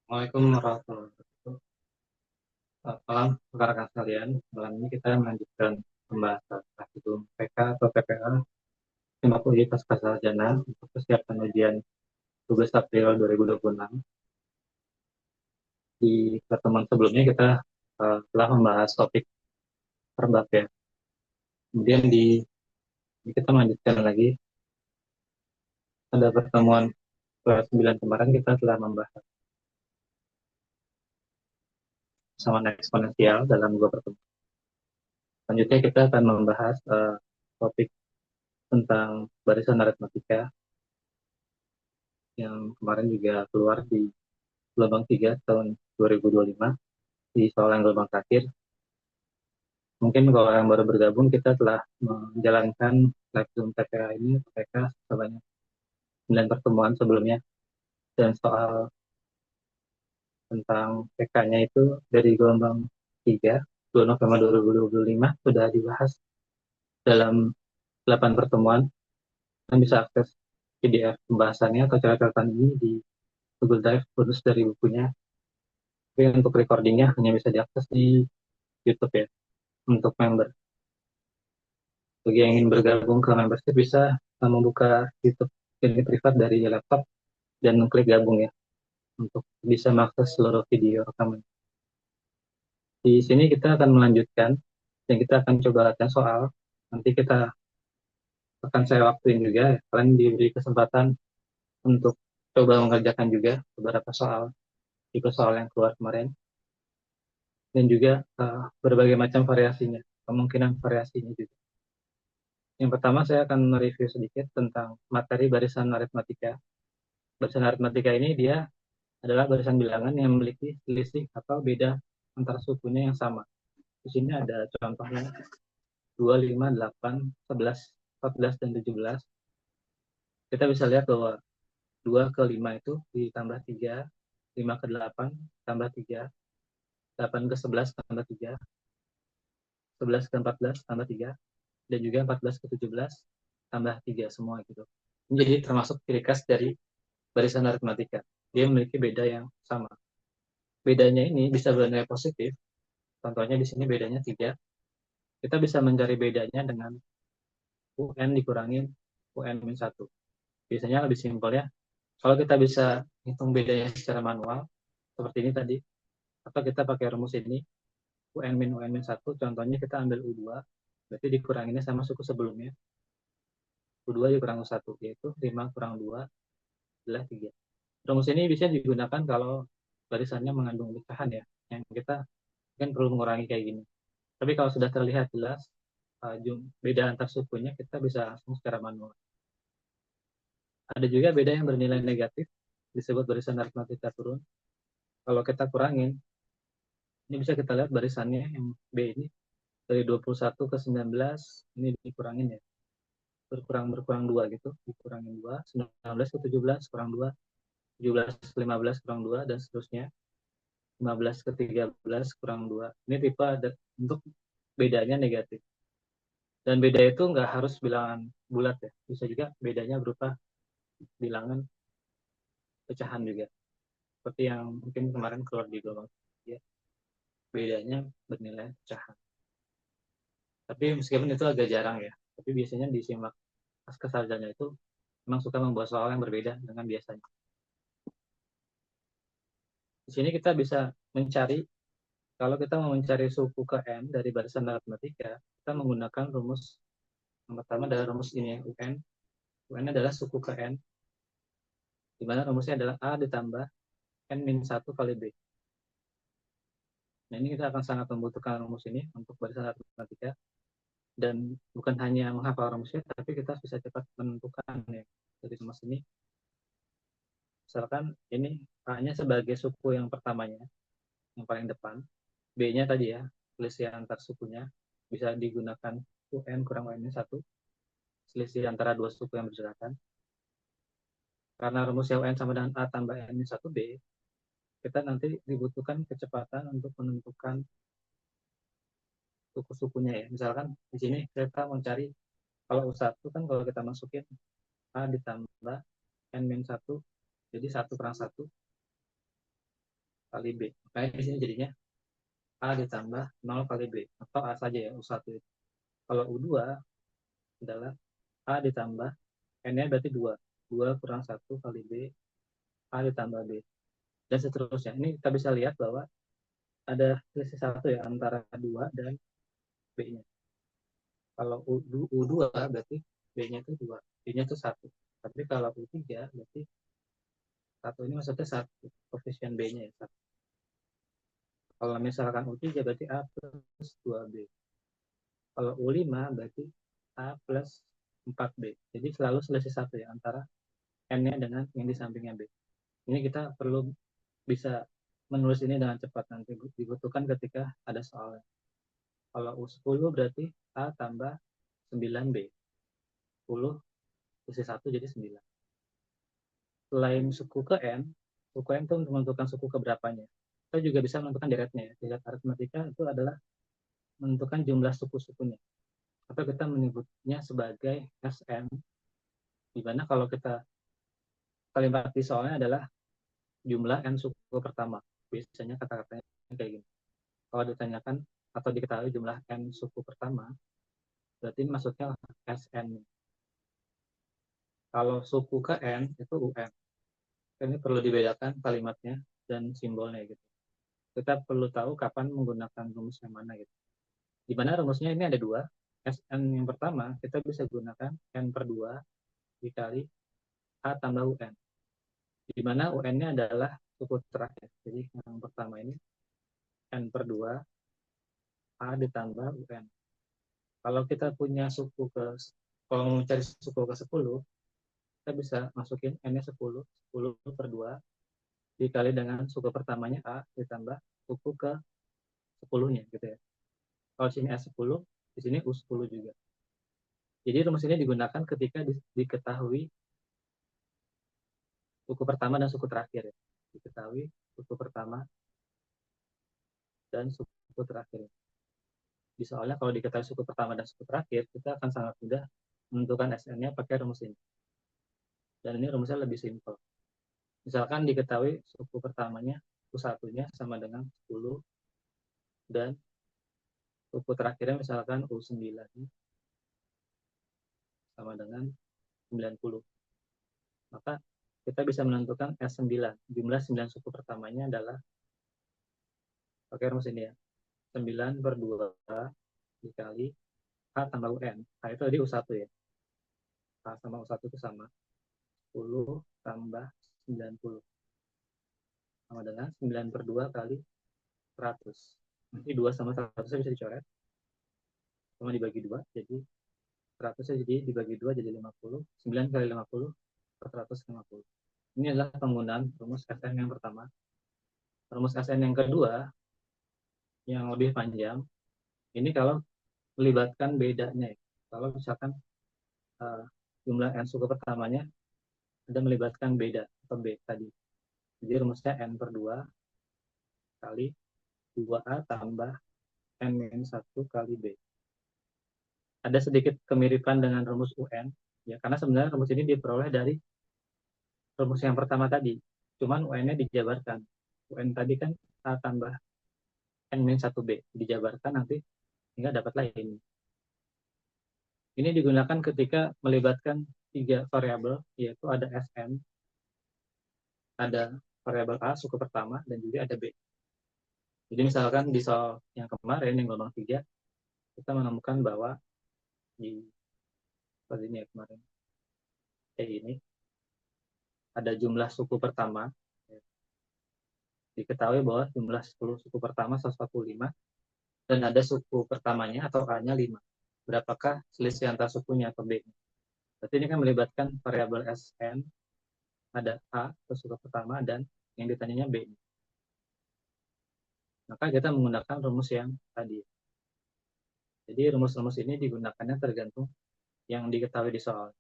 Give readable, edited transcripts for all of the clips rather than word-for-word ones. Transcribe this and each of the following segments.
Assalamualaikum warahmatullahi wabarakatuh. Selamat malam, rekan-rekan sekalian. Malam ini kita melanjutkan pembahasan praktikum PK atau PPA 50 Pasca Sarjana untuk persiapan ujian 12 April 2026. Di pertemuan sebelumnya kita telah membahas topik terbang ya. Kemudian di kita melanjutkan lagi pada pertemuan ke-9 kemarin kita telah membahas persamaan eksponensial dalam dua pertemuan. Selanjutnya kita akan membahas topik tentang barisan aritmatika yang kemarin juga keluar di gelombang 3 tahun 2025 di soal yang gelombang terakhir. Mungkin kalau yang baru bergabung, kita telah menjalankan live Zoom TPA ini, TPK sebanyak 9 pertemuan sebelumnya, dan soal tentang PK-nya itu dari gelombang 3, 2 November 2025, sudah dibahas dalam 8 pertemuan, dan bisa akses PDF pembahasannya atau catatan ini di Google Drive khusus dari bukunya. Tapi untuk recordingnya hanya bisa diakses di YouTube ya, untuk member. Bagi yang ingin bergabung ke membership bisa membuka YouTube ini privat dari laptop dan mengklik gabung ya untuk bisa mengakses seluruh video rekaman. Di sini kita akan melanjutkan dan kita akan coba latihan soal. Nanti kita akan saya waktuin juga ya. Kalian diberi kesempatan untuk coba mengerjakan juga beberapa soal tipe soal yang keluar kemarin dan juga berbagai macam variasinya, kemungkinan variasinya juga. Yang pertama saya akan mereview sedikit tentang materi barisan aritmatika. Barisan aritmatika ini dia adalah barisan bilangan yang memiliki selisih atau beda antara sukunya yang sama. Di sini ada contohnya 2, 5, 8, 11, 14, dan 17. Kita bisa lihat bahwa 2 ke 5 itu ditambah 3, 5 ke 8 tambah 3, 8 ke 11 tambah 3, 11 ke 14 tambah 3, dan juga 14 ke 17 tambah 3 semua gitu. Ini jadi termasuk ciri khas dari barisan aritmatika. Dia memiliki beda yang sama. Bedanya ini bisa bernilai positif. Contohnya di sini bedanya 3. Kita bisa mencari bedanya dengan UN dikurangin UN-1. Biasanya lebih simpel ya. Kalau kita bisa hitung bedanya secara manual, seperti ini tadi, atau kita pakai rumus ini, UN min UN-1, contohnya kita ambil U2, berarti dikuranginnya sama suku sebelumnya. U2 dikurang U1, yaitu 5 kurang 2 adalah 3. Rumus ini bisa digunakan kalau barisannya mengandung pecahan ya, yang kita kan perlu mengurangi kayak gini. Tapi kalau sudah terlihat jelas beda antar sukunya, kita bisa langsung secara manual. Ada juga beda yang bernilai negatif, disebut barisan aritmatika turun. Kalau kita kurangin, ini bisa kita lihat barisannya yang B ini, dari 21 ke 19, ini dikurangin ya. Berkurang 2 gitu, dikurangin 2, 19 ke 17 kurang 2, 17 ke 15 kurang 2, dan seterusnya. 15 ke 13 kurang 2. Ini tipe untuk bedanya negatif. Dan beda itu nggak harus bilangan bulat ya. Bisa juga bedanya berupa bilangan pecahan juga. Seperti yang mungkin kemarin keluar di gelombang ya, bedanya bernilai pecahan. Tapi meskipun itu agak jarang ya, tapi biasanya disimak pasca sarjana itu memang suka membuat soal yang berbeda dengan biasanya. Di sini kita bisa mencari, kalau kita mau mencari suku ke n dari barisan aritmatika, kita menggunakan rumus yang pertama adalah rumus ini ya, UN. UN adalah suku ke n, di mana rumusnya adalah A ditambah n min 1 kali B. Nah, ini kita akan sangat membutuhkan rumus ini untuk barisan aritmatika. Dan bukan hanya menghafal rumusnya, tapi kita bisa cepat menentukan ya dari rumus ini. Misalkan ini A-nya sebagai suku yang pertamanya, yang paling depan. B-nya tadi ya, selisih antar sukunya, bisa digunakan UN kurang UN-1, selisih antara dua suku yang berdekatan. Karena rumusnya UN sama dengan A tambah N-1B, kita nanti dibutuhkan kecepatan untuk menentukan suku-sukunya ya. Misalkan di sini kita mau cari, kalau U1 kan kalau kita masukin A ditambah N-1, jadi 1 kurang 1, kali B. Makanya di sini jadinya A ditambah 0 kali B. Atau A saja ya, U1 itu. Kalau U2 adalah A ditambah, N-nya berarti 2. 2 kurang 1 kali B, A ditambah B. Dan seterusnya. Ini kita bisa lihat bahwa ada selisih 1 ya antara 2 dan B-nya. Kalau U2 berarti B-nya itu 2, B-nya itu 1. Tapi kalau U3 berarti 1 ini maksudnya 1, koefisien B-nya ya 1. Kalau misalkan U3 berarti A plus 2B. Kalau U5 berarti A plus 4B. Jadi selalu selisih 1 ya antara N-nya dengan yang di sampingnya B. Ini kita perlu bisa menulis ini dengan cepat, nanti dibutuhkan ketika ada soalnya. Kalau U10 berarti A tambah 9B. 10 isi 1 jadi 9. Selain suku ke N, suku N itu untuk menentukan suku keberapanya. Kita juga bisa menentukan deretnya. Deret aritmatika itu adalah menentukan jumlah suku-sukunya. Atau kita menyebutnya sebagai SN, di mana kalau kita kalimat di soalnya adalah jumlah N suku pertama. Biasanya kata-katanya kayak gini. Kalau ditanyakan atau diketahui jumlah N suku pertama, berarti maksudnya SN. Kalau suku ke N itu UN. Ini perlu dibedakan kalimatnya dan simbolnya gitu. Kita perlu tahu kapan menggunakan rumus yang mana gitu. Di mana rumusnya ini ada dua. SN yang pertama kita bisa gunakan N per 2 dikali A tambah UN. Di mana UN-nya adalah suku terakhir. Jadi yang pertama ini N per 2 A ditambah UN. Kalau kita punya suku kalau mau mencari suku ke 10, kita bisa masukin N-nya 10, 10 per 2 dikali dengan suku pertamanya A ditambah suku ke 10-nya gitu ya. Kalau sini S10, di sini U10 juga. Jadi rumus ini digunakan ketika diketahui suku pertama dan suku terakhir ya. Diketahui suku pertama dan suku terakhir. Di soalnya kalau diketahui suku pertama dan suku terakhir, kita akan sangat mudah menentukan SN-nya pakai rumus ini. Dan ini rumusnya lebih simpel. Misalkan diketahui suku pertamanya U1-nya sama dengan 10 dan suku terakhirnya misalkan U9 sama dengan 90. Maka kita bisa menentukan S9. Jumlah 9 suku pertamanya adalah pakai rumus ini ya. 9 per 2 dikali A tambah UN. Nah, itu tadi U1 ya. A sama U1 itu sama. 10 tambah 90. Sama dengan 9 per 2 kali 100. Nanti 2 sama 100 bisa dicoret. Sama dibagi 2. Jadi 100 jadi dibagi 2 jadi 50. 9 kali 50 450. Ini adalah penggunaan rumus SN yang pertama. Rumus SN yang kedua, yang lebih panjang, ini kalau melibatkan bedanya. Kalau misalkan uh, jumlah N suku pertamanya ada melibatkan beda atau B tadi. Jadi rumusnya N per 2 kali 2A tambah N-1 kali B. Ada sedikit kemiripan dengan rumus UN, ya karena sebenarnya rumus ini diperoleh dari rumus yang pertama tadi. Cuman UN-nya dijabarkan. UN tadi kan A tambah N-1B. Dijabarkan nanti hingga dapatlah ini. Ini digunakan ketika melibatkan tiga variabel, yaitu ada SN, ada variabel A suku pertama, dan juga ada B. Jadi misalkan di soal yang kemarin, yang gelombang 3, kita menemukan bahwa di seperti ini ya kemarin, kayak ini, ada jumlah suku pertama, ya. Diketahui bahwa jumlah 10 suku pertama 145, dan ada suku pertamanya atau A-nya 5. Berapakah selisih antar sukunya atau B? Berarti ini kan melibatkan variabel SN, ada A atau suku pertama, dan yang ditanyanya B. Maka kita menggunakan rumus yang tadi. Jadi rumus-rumus ini digunakannya tergantung yang diketahui di soal.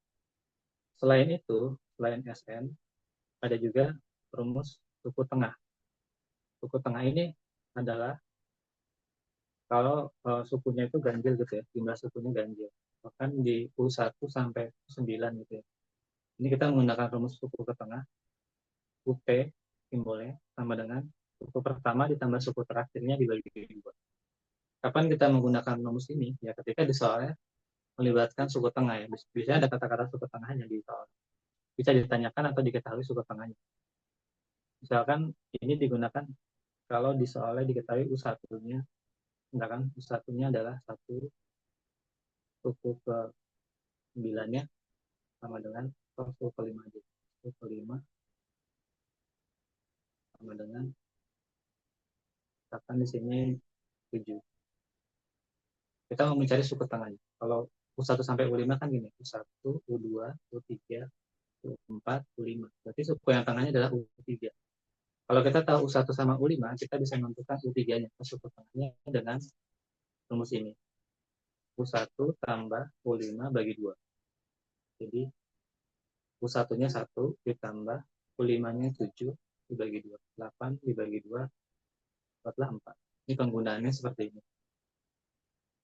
Selain itu, selain SN, ada juga rumus suku tengah. Suku tengah ini adalah kalau sukunya itu ganjil gitu ya, jumlah sukunya ganjil. Bahkan di U1 sampai U9 gitu ya. Ini kita menggunakan rumus suku ke tengah, UP simbolnya sama dengan Suku pertama ditambah suku terakhirnya dibagi dua. Kapan kita menggunakan rumus ini? Ya ketika di soalnya melibatkan suku tengah ya. Biasanya ada kata-kata suku tengahnya di soal. Bisa ditanyakan atau diketahui suku tengahnya. Misalkan ini digunakan kalau di soalnya diketahui U1-nya, misalkan U1-nya adalah satu, suku ke 9-nya sama dengan suku kelima. Suku kelima sama dengan, misalkan di sini 7. Kita mau mencari suku tengahnya. Kalau U1 sampai U5 kan gini, U1, U2, U3, U4, U5. Berarti suku yang tengahnya adalah U3. Kalau kita tahu U1 sama U5, kita bisa menentukan U3-nya, suku tengahnya dengan rumus ini. U1 tambah U5 bagi 2. Jadi U1-nya 1 ditambah U5-nya 7 dibagi 2. 8 dibagi 2, dapatlah 4. Ini penggunaannya seperti ini.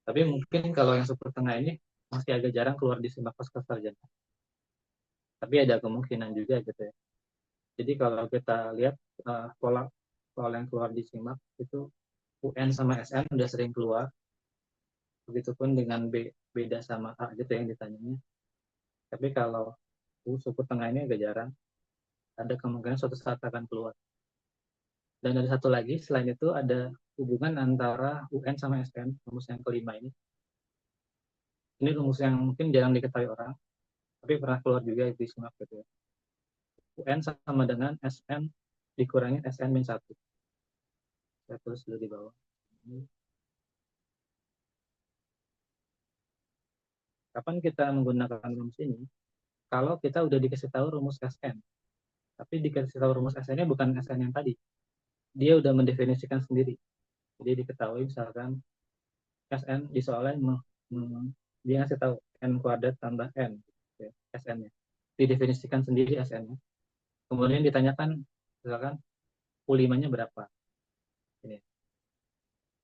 Tapi mungkin kalau yang super tengah ini masih agak jarang keluar di simak pasca sarjana. Tapi ada kemungkinan juga gitu ya. Jadi kalau kita lihat pola soal yang keluar di simak itu UN sama SN udah sering keluar. Begitupun dengan beda sama A gitu yang ditanyanya. Tapi kalau suku tengah ini agak jarang. Ada kemungkinan suatu saat akan keluar. Dan ada satu lagi, selain itu ada hubungan antara UN sama SN, rumus yang kelima ini. Ini rumus yang mungkin jarang diketahui orang, tapi pernah keluar juga di simak gitu ya. UN sama dengan SN dikurangi SN min 1. Saya tulis dulu di bawah. Kapan kita menggunakan rumus ini? Kalau kita udah dikasih tahu rumus SN, tapi dikasih tahu rumus SN-nya bukan SN yang tadi. Dia udah mendefinisikan sendiri. Jadi diketahui misalkan SN di soalnya dia ngasih tahu N kuadrat tambah N, ya, SN-nya. Didefinisikan sendiri SN-nya. Kemudian ditanyakan misalkan U5-nya berapa. Ini.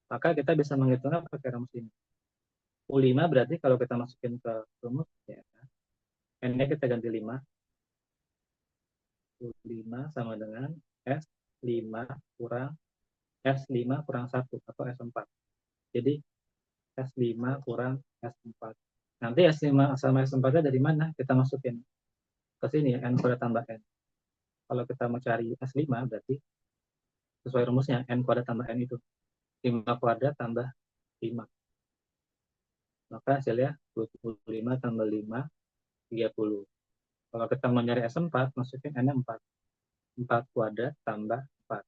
Maka kita bisa menghitungnya pakai rumus ini. U5 berarti kalau kita masukin ke rumus, ya, N-nya kita ganti 5. U5 sama dengan S5 kurang S5 kurang 1 atau S4. Jadi S5 kurang S4. Nanti S5 sama S4-nya dari mana? Kita masukin ke sini ya, N kuadrat tambah N. Kalau kita mau cari S5 berarti sesuai rumusnya N kuadrat tambah N itu 5 kuadrat tambah 5. Maka hasilnya 25 tambah 5, 30. Kalau kita mau nyari S4, masukin N-nya 4. 4 kuadrat tambah 4.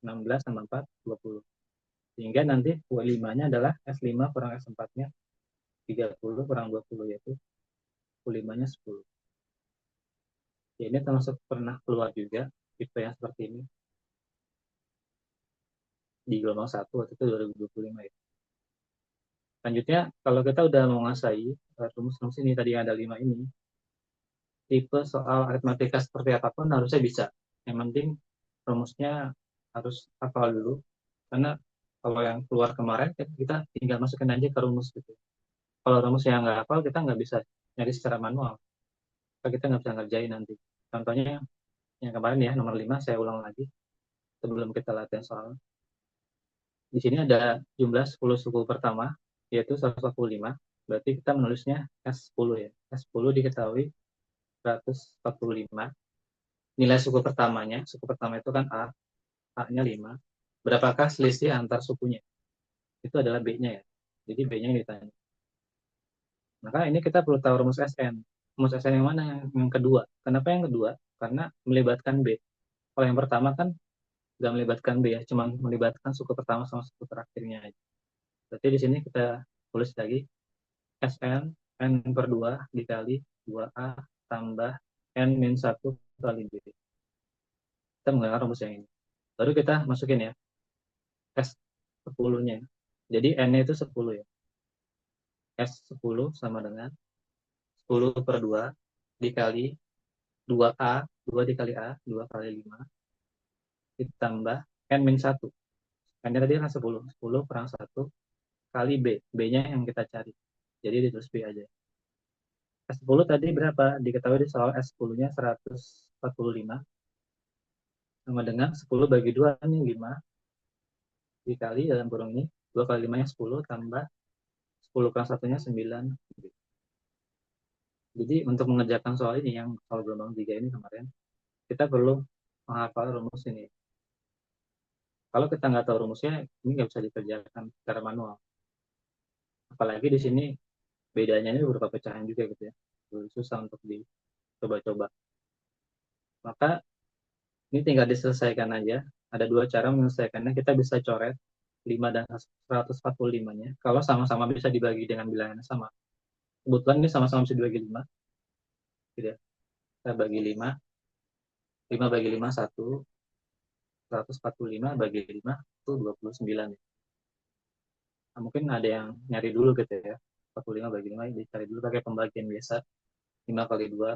16 tambah 4, 20. Sehingga nanti U5-nya adalah S5 kurang S4-nya 30 kurang 20, yaitu U5-nya 10. Ya, ini termasuk pernah keluar juga tipe yang seperti ini di gelombang 1 waktu itu 2025 ya. Selanjutnya, kalau kita udah menguasai rumus-rumus ini, tadi ada 5 ini, tipe soal aritmatika seperti apapun harusnya bisa. Yang penting rumusnya harus hafal dulu, karena kalau yang keluar kemarin kita tinggal masukin aja ke rumus gitu. Kalau rumusnya nggak hafal, kita nggak bisa nyari secara manual. Kita nggak bisa ngerjain nanti. Contohnya yang kemarin ya, nomor 5, saya ulang lagi sebelum kita latihan soal. Di sini ada jumlah 10 suku pertama, yaitu 145. Berarti kita menulisnya S10 ya. S10 diketahui 145. Nilai suku pertamanya, suku pertama itu kan A, A-nya 5. Berapakah selisih antar sukunya? Itu adalah B-nya ya. Jadi B-nya yang ditanya. Maka ini kita perlu tahu rumus SN. Rumus SN yang mana? Yang kedua. Kenapa yang kedua? Karena melibatkan B. Kalau yang pertama kan nggak melibatkan B ya, cuma melibatkan suku pertama sama suku terakhirnya aja. Berarti di sini kita tulis lagi SN N per 2 dikali 2A tambah N min 1 kali B. Kita menggunakan rumus yang ini. Baru kita masukin ya S10-nya. Jadi N-nya itu 10 ya. S10 sama dengan 10 per 2 dikali 2A, 2 dikali A, 2 kali 5, ditambah N min 1. N-nya tadi kan 10. 10 kurang 1 kali B. B-nya yang kita cari. Jadi ditulis B aja. S10 tadi berapa? Diketahui di soal S10-nya 145. sama dengan 10 bagi 2 ini 5 dikali dalam kurung ini 2 kali 5 nya 10 tambah 10 kurang satunya 9. Jadi untuk mengerjakan soal ini yang soal gelombang 3 ini kemarin, kita perlu menghafal rumus ini. Kalau kita nggak tahu rumusnya, ini nggak bisa dikerjakan secara manual. Apalagi di sini bedanya ini berupa pecahan juga gitu ya. Susah untuk dicoba-coba. Maka ini tinggal diselesaikan aja. Ada dua cara menyelesaikannya. Kita bisa coret 5 dan 145-nya. Kalau sama-sama bisa dibagi dengan bilangan yang sama. Kebetulan ini sama-sama bisa dibagi 5. Gitu ya. Kita bagi 5. 5 bagi 5, 1. 145 bagi 5 itu 29. Nah, mungkin ada yang nyari dulu gitu ya. 45 bagi 5 dicari dulu pakai pembagian biasa. 5 kali 2,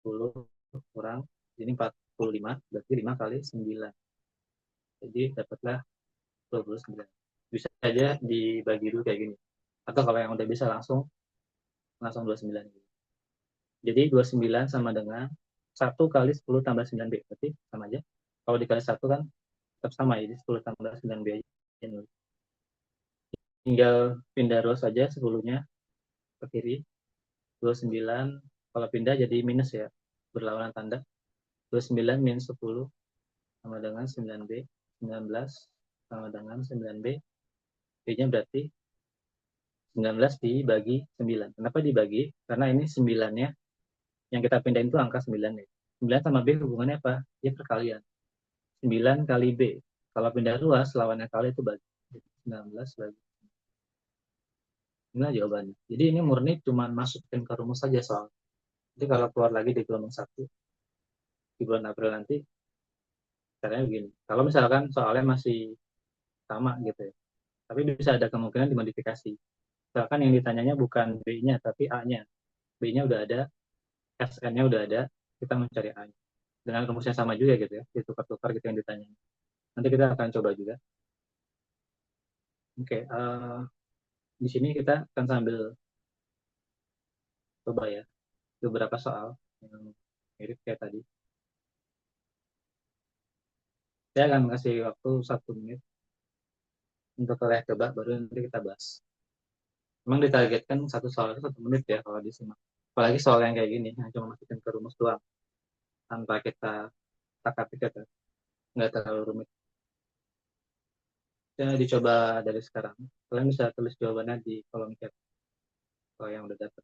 10 kurang. Ini 45, berarti 5 kali 9. Jadi dapatlah 29. Bisa saja dibagi dulu kayak gini. Atau kalau yang udah bisa langsung langsung 29. Jadi 29 sama dengan 1 kali 10 tambah 9B. Berarti sama aja. Kalau dikali 1 kan tetap sama. Jadi 10 tambah 9B aja. Tinggal pindah row saja 10-nya ke kiri. 29 kalau pindah jadi minus ya. Berlawanan tanda. 29 minus 10 sama dengan 9B. 19 sama dengan 9B. B-nya berarti 19 dibagi 9. Kenapa dibagi? Karena ini 9-nya yang kita pindahin itu angka 9 ya. 9 sama B hubungannya apa? Dia perkalian. 9 kali B. Kalau pindah luas, lawannya kali itu bagi. 19 bagi. Inilah jawabannya. Jadi ini murni cuma masukin ke rumus saja soal. Jadi kalau keluar lagi di gelombang 1, di bulan April nanti, caranya begini. Kalau misalkan soalnya masih sama gitu ya. Tapi bisa ada kemungkinan dimodifikasi. Misalkan yang ditanyanya bukan B-nya, tapi A-nya. B-nya udah ada, SN-nya udah ada, kita mencari A-nya. Dengan rumusnya sama juga gitu ya, ditukar-tukar gitu yang ditanya. Nanti kita akan coba juga. Oke, di sini kita akan sambil coba ya beberapa soal yang mirip kayak tadi. Saya akan kasih waktu 1 menit untuk kalian coba, baru nanti kita bahas. Memang ditargetkan satu soal itu 1 menit ya kalau disimak. Apalagi soal yang kayak gini, yang cuma masukin ke rumus doang, tanpa kita takar-tikar, nggak terlalu rumit. Ya, dicoba dari sekarang. Kalian bisa tulis jawabannya di kolom chat kalau yang udah dapat.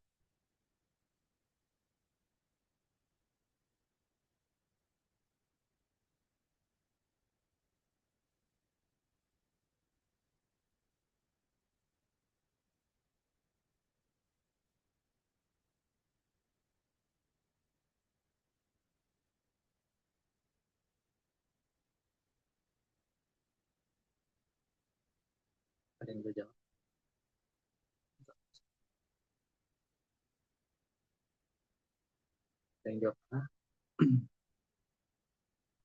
Ada yang udah jawab? Ada yang jawab? Nah,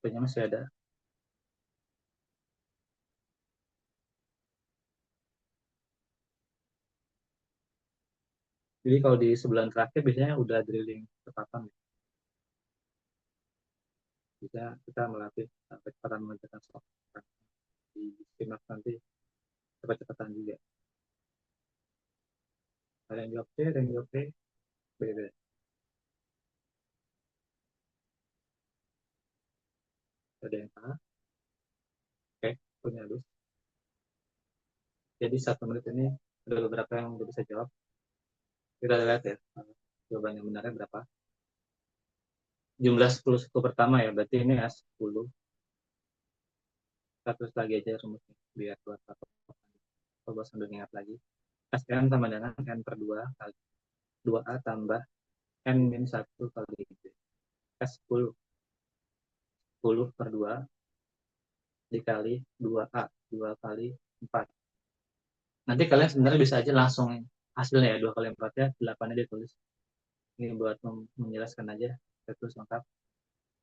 sebenarnya masih ada. Jadi kalau di sebulan terakhir biasanya udah drilling ketatan. Bisa kita melatih kecepatan mengerjakan soal di simak nanti cepat-cepatan juga. Ada yang jawab C, ada yang jawab B, beda. Ada yang A, oke, punya lulus. Jadi 1 menit ini ada beberapa yang udah bisa jawab. Kita lihat ya, jawaban yang benarnya berapa. Jumlah 10 suku pertama ya, berarti ini A10. Kita terus lagi aja rumusnya, biar buat apa. Coba sambil ingat lagi. SN sama dengan N per 2 kali 2A tambah N min 1 kali S10. 10 per 2 dikali 2A. 2 kali 4. Nanti kalian sebenarnya bisa aja langsung hasilnya ya, 2 kali 4 ya, 8-nya ditulis. Ini buat menjelaskan aja, saya tulis lengkap.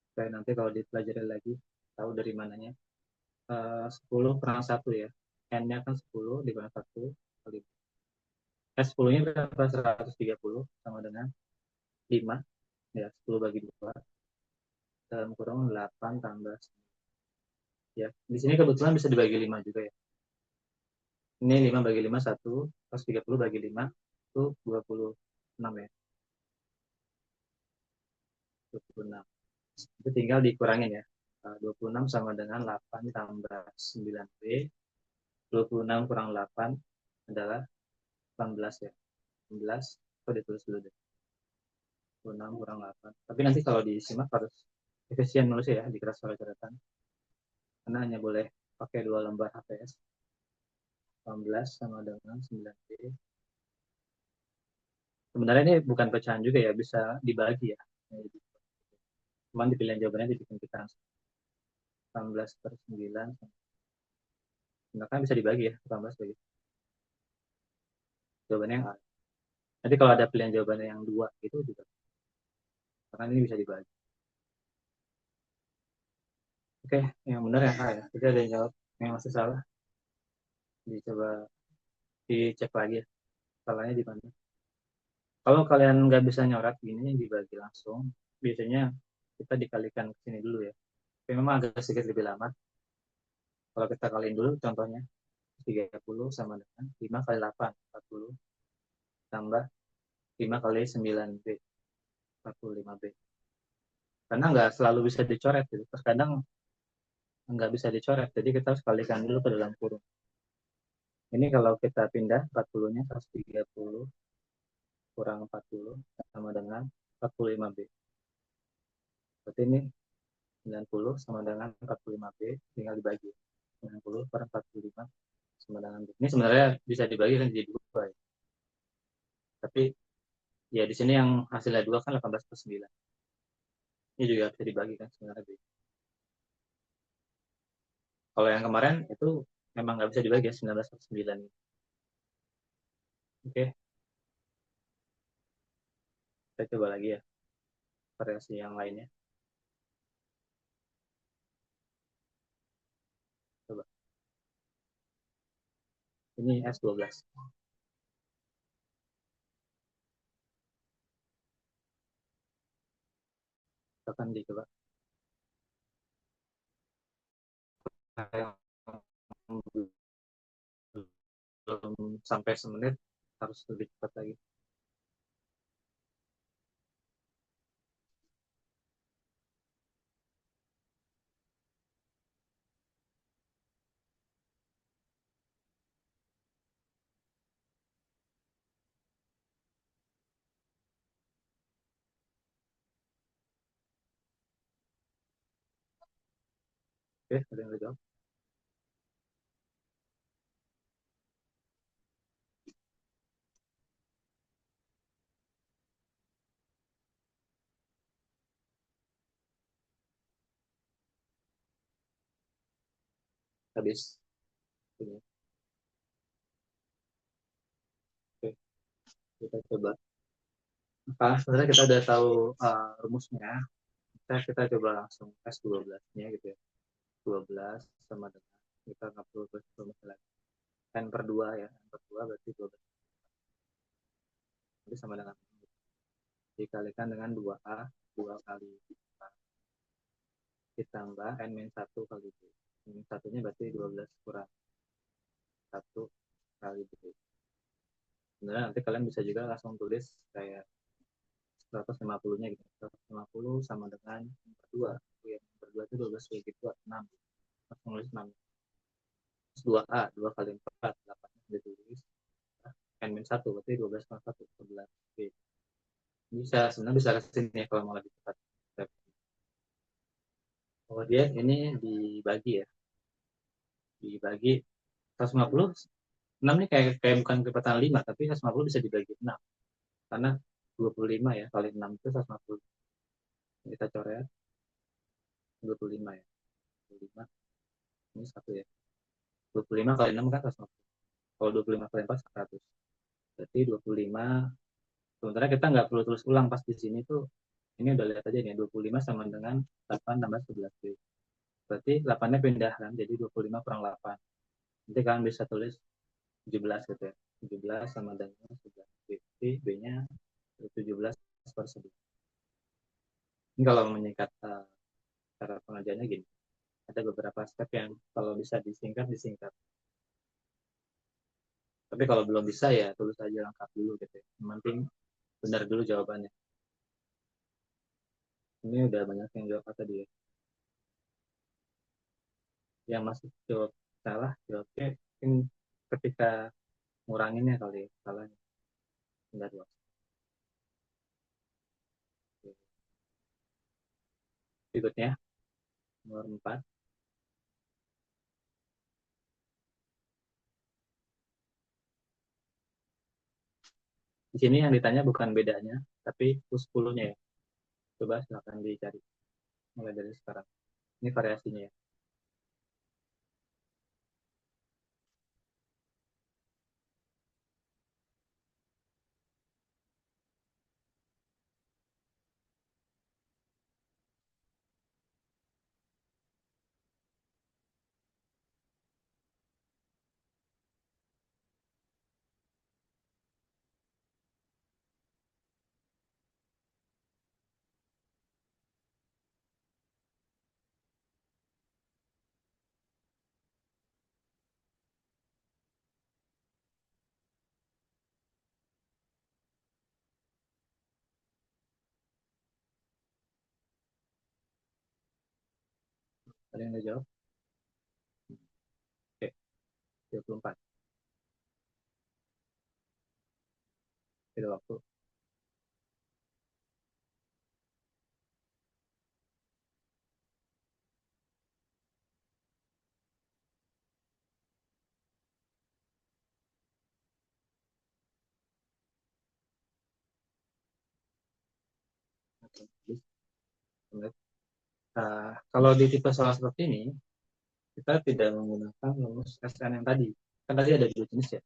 Supaya nanti kalau dipelajari lagi, tahu dari mananya. 10 kurang 1 ya. N-nya kan 10 dikurang 1 kali. S10-nya berapa? 130 sama dengan 5. Ya, 10 bagi 2. dalam kurung 8 tambah 9. Ya, di sini kebetulan bisa dibagi 5 juga ya. Ini 5 bagi 5 1, terus 30 bagi 5 itu 26 ya. 26. Itu tinggal dikurangin ya. 26 sama dengan 8 tambah 9B. 26 kurang 8 adalah 18 ya. 18, itu ditulis dulu deh. 26 kurang 8. Tapi nanti kalau disimak harus efisien nulis ya, di kertas coret-coretan. Karena hanya boleh pakai 2 lembar HPS. 18 sama dengan 9B. Sebenarnya ini bukan pecahan juga ya, bisa dibagi ya. Cuman di pilihan jawabannya dibikin kita 18 per 9. Sebenarnya bisa dibagi ya, 18 bagi. Jawabannya yang A. Nanti kalau ada pilihan jawabannya yang 2 itu juga. Karena ini bisa dibagi. Oke, yang benar yang A ya. Jadi ada yang jawab yang masih salah. Dicoba dicek lagi ya. Salahnya di mana. Kalau kalian nggak bisa nyoret gini, dibagi langsung. Biasanya kita dikalikan ke sini dulu ya. Tapi memang agak sedikit lebih lama. Kalau kita kaliin dulu contohnya. 30 sama dengan 5 kali 8, 40. Tambah 5 kali 9B, 45B. Karena nggak selalu bisa dicoret. Gitu. Terkadang nggak bisa dicoret. Jadi kita harus kalikan dulu ke dalam kurung. Ini kalau kita pindah 40-nya 130 kurang 40 sama dengan 45B. Berarti ini 90 sama dengan 45B, tinggal dibagi. 90 per 45 sama dengan B. Ini sebenarnya bisa dibagi kan jadi 2 ya. Tapi ya di sini yang hasilnya 2 kan 18 per 9. Ini juga bisa dibagi kan sebenarnya B. Kalau yang kemarin itu memang nggak bisa dibagi ya, 19 per 9. Oke, kita coba lagi ya variasi yang lainnya. Coba. Ini S12. Akan dicoba. Belum sampai semenit harus lebih cepat lagi. Oke, ada yang jawab. Habis. Oke, kita coba. Nah, sebenarnya kita udah tahu rumusnya. Kita coba langsung tes 12-nya gitu ya. 12 sama dengan kita nggak perlu terus rumusnya lagi. N per 2 ya. N per 2 berarti 12. Jadi sama dengan dikalikan dengan 2A, 2 kali A, ditambah N-1 kali B. N-1-nya berarti 12 kurang 1 kali B. Sebenarnya nanti kalian bisa juga langsung tulis kayak 150-nya gitu. 150 sama dengan 2. Ya, 2 itu 12 kali gitu, 6. Langsung tulis 6. Terus 2A, 2 kali 4, 8 ditulis. N-1 berarti 12 kali 1, 11 B. Bisa, sebenarnya bisa kesini ya kalau mau lebih cepat. Kemudian ini dibagi ya. Dibagi 150, 6 nih kayak bukan kepatan 5, tapi 150 bisa dibagi 6. Karena 25 ya, kali 6 itu 150. Kita coret 25 ya. 25, ini 1 ya. 25 kali 6 kan 150. Kalau 25 kali 4, 100. Berarti 25, sementara kita nggak perlu tulis ulang pas di sini tuh, ini udah lihat aja nih, 25 sama dengan 8 tambah 11B. Berarti 8-nya pindah kan, jadi 25 kurang 8. Nanti kalian bisa tulis 17 gitu ya. 17 sama dengan 11. Jadi B-nya 17 per 11. Ini kalau menyingkat cara pengajarnya gini. Ada beberapa step yang kalau bisa disingkat, disingkat. Tapi kalau belum bisa ya tulis aja lengkap dulu gitu ya. Yang penting benar dulu jawabannya. Ini udah banyak yang jawab apa tadi ya. Yang masih jawab salah, jawabnya mungkin ketika nguranginnya kali ya, salahnya. Enggak dua. Berikutnya, nomor 4. Di sini yang ditanya bukan bedanya, tapi U10-nya ya. Coba silakan dicari mulai dari sekarang. Ini variasinya ya. Ada yang udah jawab? Oke, 24. Tidak waktu. Oke. Kalau di tipe soal seperti ini, kita tidak menggunakan rumus SN yang tadi. Kan tadi ada dua jenis ya.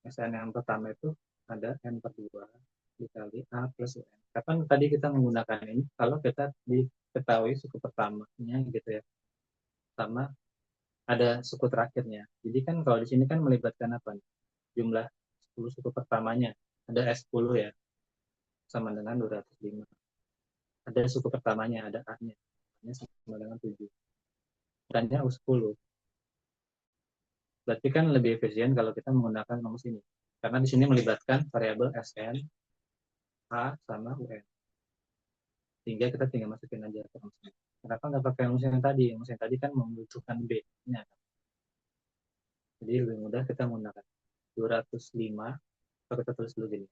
SN yang pertama itu ada N per 2 dikali A plus UN. Kapan tadi kita menggunakan ini? Kalau kita diketahui suku pertamanya gitu ya. Sama ada suku terakhirnya. Jadi kan kalau di sini kan melibatkan apa nih? Jumlah 10 suku pertamanya. Ada S10 ya, sama dengan 205. Ada suku pertamanya, ada A-nya. A-nya sama dengan 7. Dan-nya U10. Berarti kan lebih efisien kalau kita menggunakan rumus ini. Karena di sini melibatkan variabel Sn, A, sama UN. Sehingga kita tinggal masukin aja ke rumusnya. Kenapa nggak pakai rumus yang tadi? Rumus yang tadi kan membutuhkan B-nya. Jadi lebih mudah kita menggunakan 205, atau kita tulis dulu gini.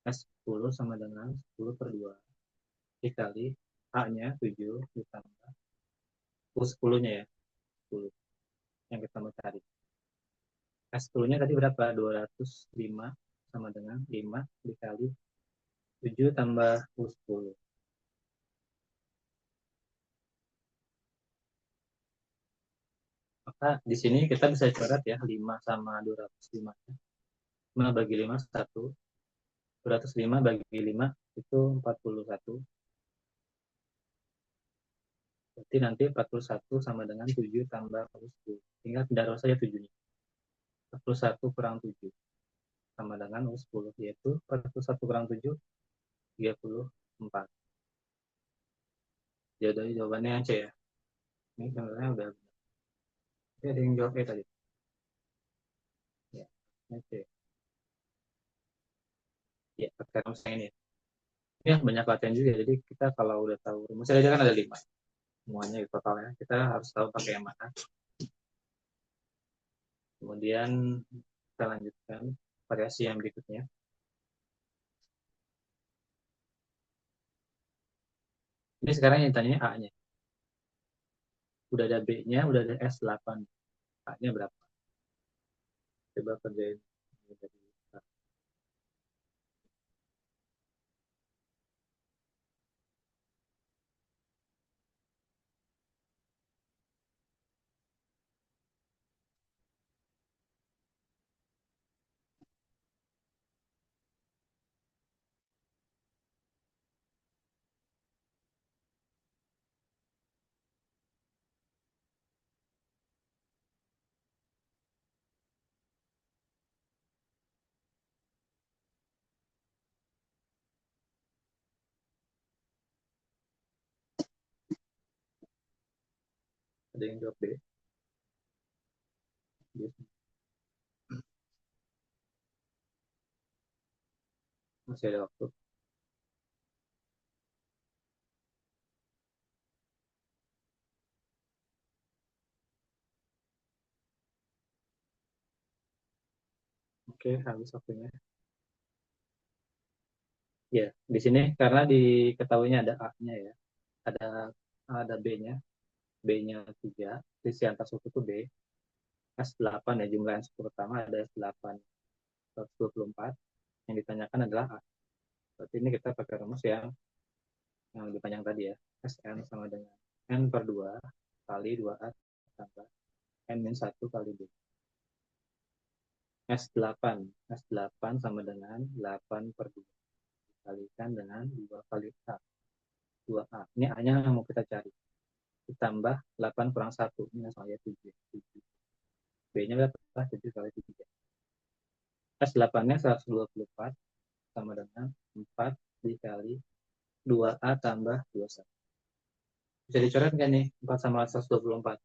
S10 sama dengan 10 per 2 dikali A-nya 7 ditambah U10-nya ya, 10 yang kita mau cari. S10-nya tadi berapa? 205 sama dengan 5 dikali 7 tambah U10. Maka di sini kita bisa coret ya 5 sama 205. 5 bagi 5 1. 205 bagi 5 itu 41. Berarti nanti 41 sama dengan 7 tambah 10. Tinggal pindah saja 7-nya. 41 kurang 7 sama dengan 10, yaitu 41 kurang 7, 34. Jadi jawabannya yang C ya. Ini sebenarnya udah. Oke, ada yang jawab E tadi. Ya, yang C. Ya, pakai rumus yang ini ya. Ini yang banyak latihan juga, jadi kita kalau udah tahu rumusnya aja kan ada 5 semuanya di totalnya. Kita harus tahu pakai yang mana. Kemudian kita lanjutkan variasi yang berikutnya. Ini sekarang yang ditanya A-nya. Udah ada B-nya, udah ada S8. A-nya berapa? Coba kerjain. Ada yang jawab B? Yes. Masih ada waktu. Oke, habis waktunya. Ya, di sini karena diketahuinya ada A-nya ya. Ada ada B-nya. B-nya 3. Sisi antar suku itu B. S8 ya, jumlah yang suku pertama ada S8. 124. Yang ditanyakan adalah A. Berarti ini kita pakai rumus yang lebih panjang tadi ya. Sn sama dengan N per 2 kali 2A tambah N min 1 kali B. S8. S8 sama dengan 8 per 2 dikalikan dengan 2 kali A. 2A. Ini A-nya yang mau kita cari. Ditambah 8 kurang 1. Ini langsung aja 7. B-nya berapa? 7 kali 3. S8-nya 124 sama dengan 4 dikali 2A tambah 21. Bisa dicoret nggak nih? 4 sama 124.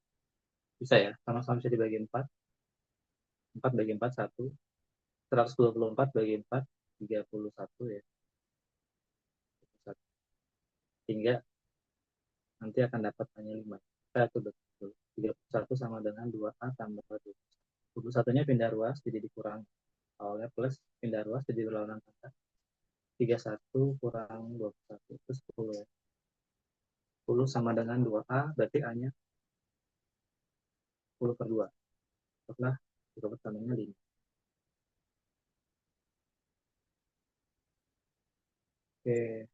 Bisa ya? Sama-sama bisa dibagi 4. 4 bagi 4, 1. 124 bagi 4, 31 ya. Hingga nanti akan dapat hanya 5. Itu betul. 31 sama dengan 2A tambah 2. 21-nya pindah ruas, jadi dikurang. Awalnya plus, pindah ruas, jadi berlawanan kata. 31 kurang 21, itu 10 ya. 10 sama dengan 2A, berarti A-nya 10 per 2. Setelah 3 pertamanya 5. Oke,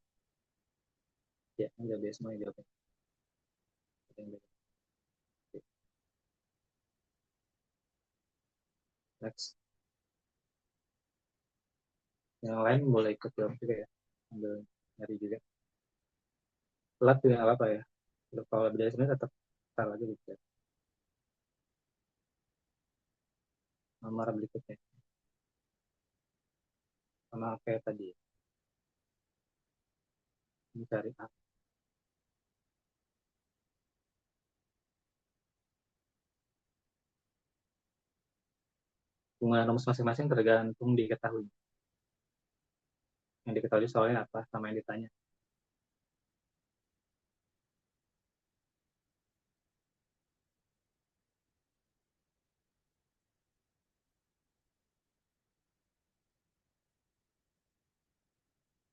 ya, enggak biasa semua jawabnya. Oke, next. Yang lain boleh ikut jawab juga ya. Ambil nyari juga. Telat juga nggak apa-apa ya. Kalau lebih dari sebenarnya tetap tar lagi di chat. Nomor berikutnya. Sama kayak tadi. Mencari A. Penggunaan rumus masing-masing tergantung diketahui. Yang diketahui soalnya apa sama yang ditanya.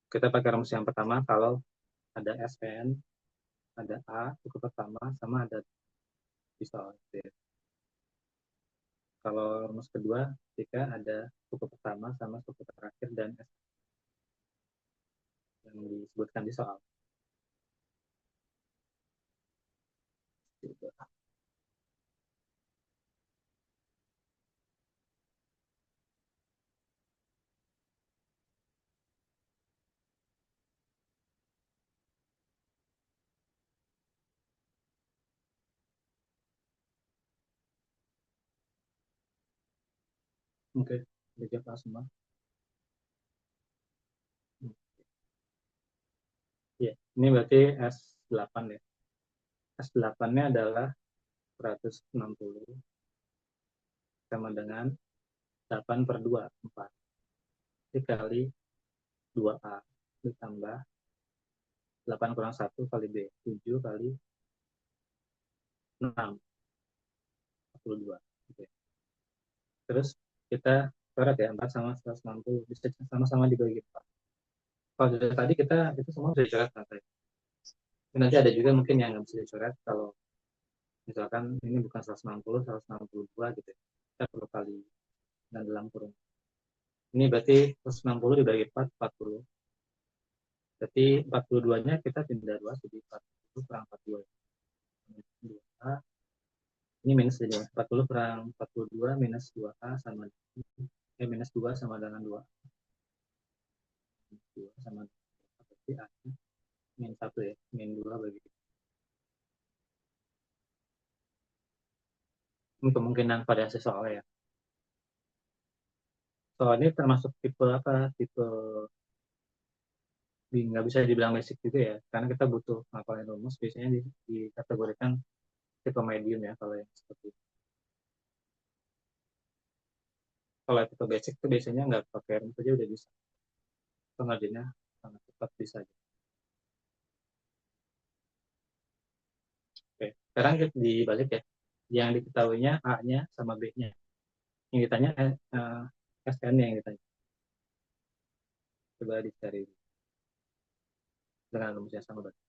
Kita pakai rumus yang pertama kalau ada SN, ada A, suku pertama, sama ada di soal. Kalau rumus kedua, jika ada suku pertama sama suku terakhir dan S yang disebutkan di soal. Oke, dijawab semua. Ya, ini berarti S8 ya. S8-nya adalah 160 sama dengan 8 per 2, 4. Dikali 2A ditambah 8 kurang 1 kali B, 7 kali 6, 42. Oke. Terus kita coret ya, 4 sama 160, bisa sama-sama dibagi 4. Kalau dari tadi kita itu semua bisa dicoret nanti. Nanti ada juga mungkin yang nggak bisa dicoret kalau misalkan ini bukan 160, 162 gitu ya. Kita perlu kali dan dalam kurung. Ini berarti 160 dibagi 4, 40. Berarti 42-nya kita pindah 2, jadi 40 kurang 42. Ini minus saja. 40 kurang 42 minus 2A sama minus 2 sama dengan 2. Minus 2 sama dengan berarti A min 1 ya. Min 2 bagi. Ini kemungkinan pada soal ya. Soal ini termasuk tipe apa? Tipe nggak bisa dibilang basic juga ya. Karena kita butuh ngapalin rumus. Biasanya dikategorikan tipe medium ya kalau yang seperti itu. Kalau tipe basic itu biasanya nggak pakai rem saja udah bisa. Pengerjanya sangat cepat bisa. Oke, sekarang kita dibalik ya. Yang diketahuinya A-nya sama B-nya. Yang ditanya SN-nya yang ditanya. Coba dicari dengan rumus yang sama. Berarti.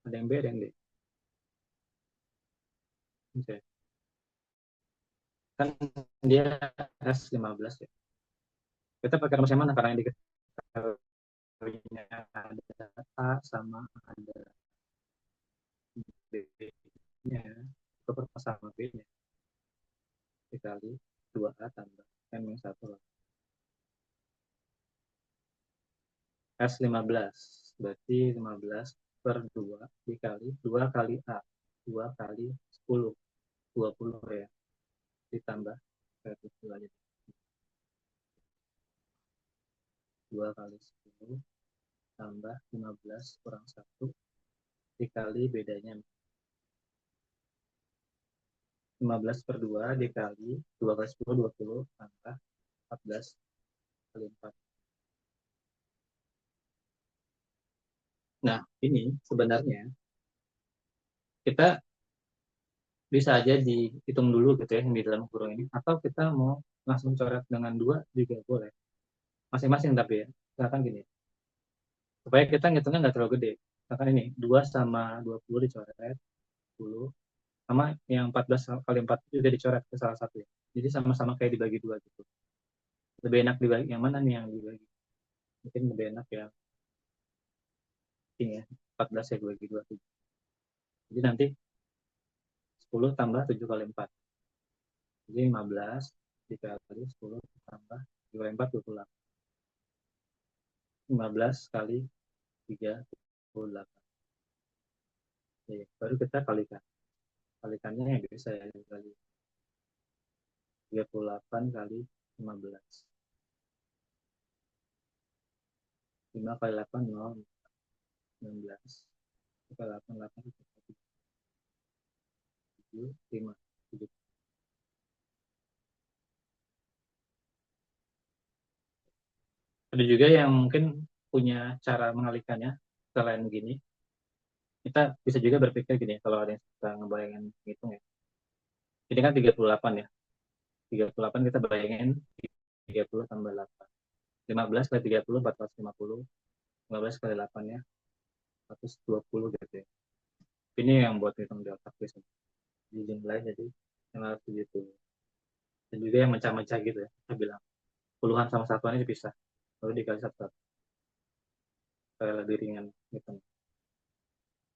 Ada yang B, ada yang D. Oke. Kan dia S15 ya. Kita pakai rumus yang mana? Karena yang diketahuinya ada A sama ada B-nya. Itu sama B-nya. Dikali 2A tambah M-1. S15. Berarti 15 per 2 dikali 2 kali A. 2 kali 10. 20 ya. Ditambah 1 aja. 2 kali 10 tambah 15 kurang 1 dikali bedanya 15 per 2 dikali 2 kali 10 20 tambah 14 kali 4. Nah, ini sebenarnya kita bisa aja dihitung dulu gitu ya yang di dalam kurung ini atau kita mau langsung coret dengan 2 juga boleh. Masing-masing tapi ya. Misalkan gini, supaya kita ngitungnya nggak terlalu gede. Misalkan ini 2 sama 20 dicoret, 10 sama yang 14 kali 4 juga dicoret ke salah satu ya. Jadi sama-sama kayak dibagi 2 gitu. Lebih enak dibagi yang mana nih yang dibagi? Mungkin lebih enak ya ini ya 14 ya dibagi 2. Jadi nanti 10 tambah 7 kali 4. Jadi 15 dikali 10 tambah 7 kali 4 28. 15 kali 38. Ya, baru kita kalikan. Kalikannya yang bisa ya kali 38 kali 15. 5 kali 8 0 16. 5 kali 8 8 7 5 7. Ada juga yang mungkin punya cara mengalikannya selain gini. Kita bisa juga berpikir gini kalau ada yang suka ngebayangin ngitung ya. Ini kan 38 ya. 38 kita bayangin 30 tambah 8. 15 kali 30 450. 15 kali 8 ya 120 gitu ya. Ini yang buat hitung di otak biasanya. Di jumlah jadi yang harus gitu. Dan juga yang mecah-mecah gitu ya. Kita bilang puluhan sama satuannya dipisah. Lalu dikali satu supaya lebih ringan gitu.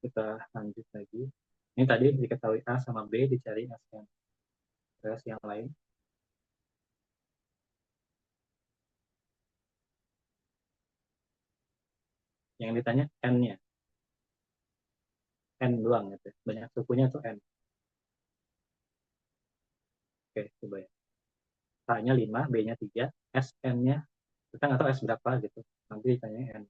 Kita lanjut lagi. Ini tadi diketahui A sama B dicari S yang S yang lain. Yang ditanya N-nya. N doang gitu. Banyak sukunya tuh N. Oke, coba ya. A-nya 5, B-nya 3, SN-nya kita nggak tahu S berapa gitu. Nanti ditanya N.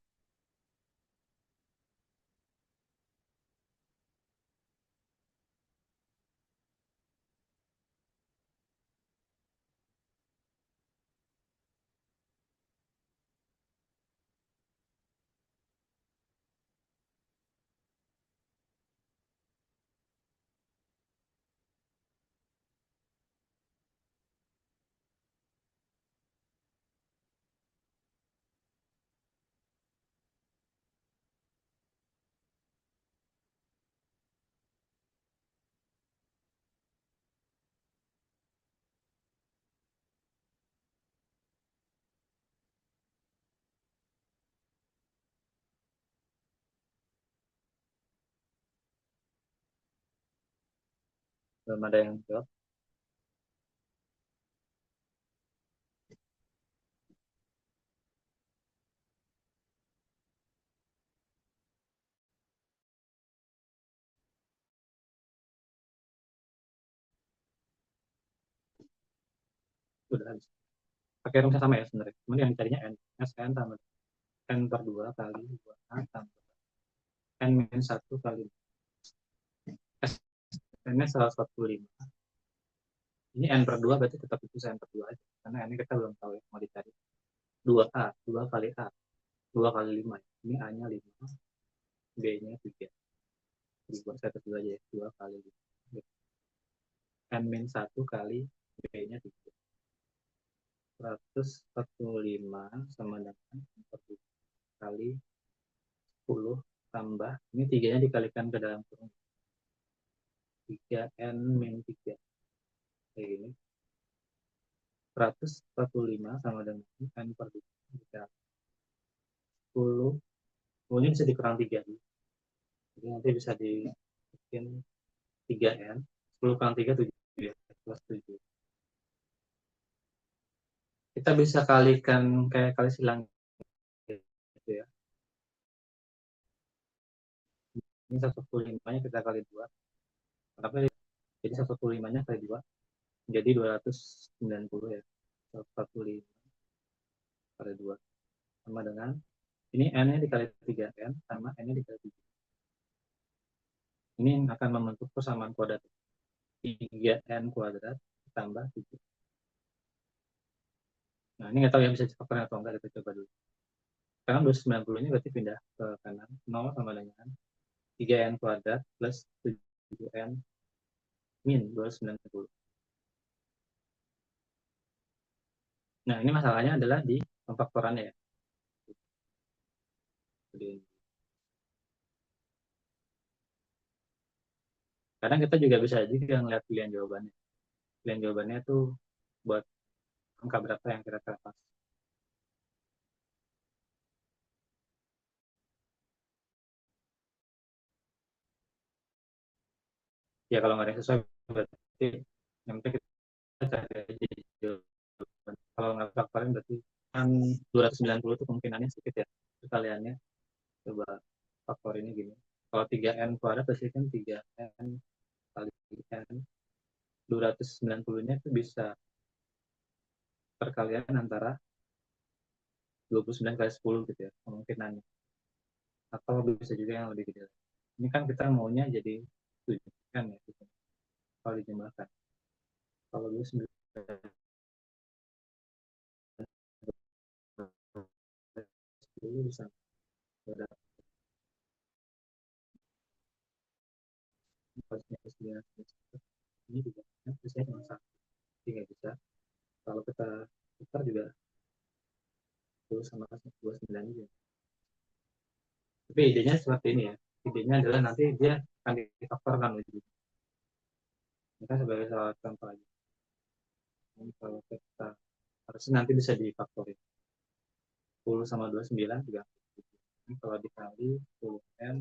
Belum ada yang jawab. Udah habis. Pakai rumusnya sama ya sebenarnya. Cuman yang dicarinya n. Sn sama n per 2 kali 2a tambah n min 1 kali n-nya 145. Ini n per 2 berarti tetap itu n per 2 aja. Karena n kita belum tahu ya mau dicari. 2a, 2 kali a, 2 kali 5. Ini a-nya 5, b-nya 3. Jadi buat saya dulu aja ya, 2 kali 5. N min 1 kali b-nya 3. 145 sama dengan kali 10 tambah, ini 3-nya dikalikan ke dalam kurung. 3n min 3. Kayak gini. 145 sama dengan n per 2. 10. Oh, ini bisa dikurang 3. Jadi nanti bisa dibikin 3n. 10 kurang 3, 7 ya. Plus 7. Kita bisa kalikan kayak kali silang gitu ya. Ini 145-nya kita kali 2. Kenapa? Jadi 145-nya kali 2. Jadi 290 ya. 145 kali 2. Sama dengan, ini n-nya dikali 3n, sama n-nya dikali 7. Ini akan membentuk persamaan kuadrat. 3n kuadrat tambah 7. Nah, ini nggak tahu yang bisa difaktorin atau enggak, kita coba dulu. Sekarang 290-nya berarti pindah ke kanan. 0 sama dengan 3n kuadrat plus 7n min 290. Nah, ini masalahnya adalah di pemfaktorannya ya. Jadi, kadang kita juga bisa juga ngeliat pilihan jawabannya. Pilihan jawabannya itu buat angka berapa yang kira-kira pas. Ya kalau nggak ada yang sesuai berarti yang penting kita cari aja jawaban. Kalau nggak faktorin berarti kan 290 itu kemungkinannya sedikit ya sekaliannya. Coba faktorinnya gini. Kalau 3n kuadrat pasti kan 3n kali n. 290-nya itu bisa perkalian antara 29 kali 10 gitu ya kemungkinannya. Atau bisa juga yang lebih gede. Ini kan kita maunya jadi 7 kan ya gitu. Kalau dijumlahkan. Kalau 29 10 bisa berapa? Ini juga kan biasanya cuma satu. Jadi nggak bisa. Kalau kita putar juga 10 sama 29 juga. Tapi idenya seperti ini ya. Idenya adalah nanti dia akan difaktorkan ujung. Ini kan sebagai salah contoh aja. Ini kalau kita harusnya nanti bisa difaktorin. 10 sama 29 juga. Ini kalau dikali 10n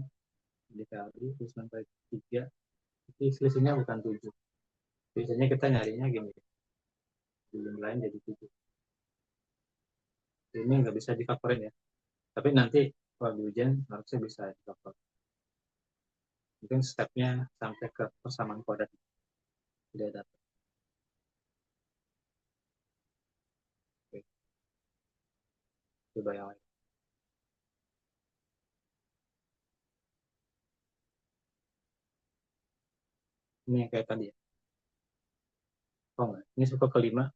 dikali 29 kali 3, itu selisihnya bukan 7. Biasanya kita nyarinya gini. Lain jadi 7. Ini nggak bisa difaktorin ya. Tapi nanti kalau di ujian harusnya bisa difaktor. Mungkin stepnya sampai ke persamaan kuadrat tidak dapat. Oke, coba yang lain. Ini yang kayak tadi ya. Oh enggak, ini suku kelima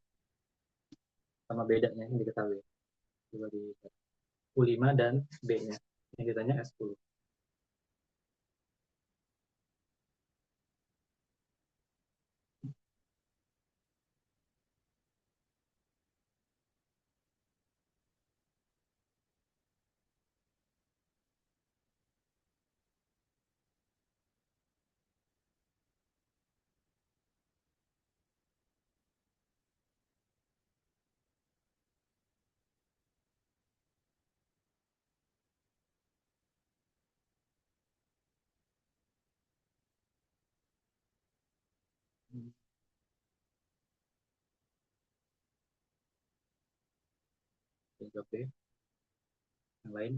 sama bedanya yang diketahui. Coba di U5 dan B-nya. Yang ditanya S10. 3B yang lain.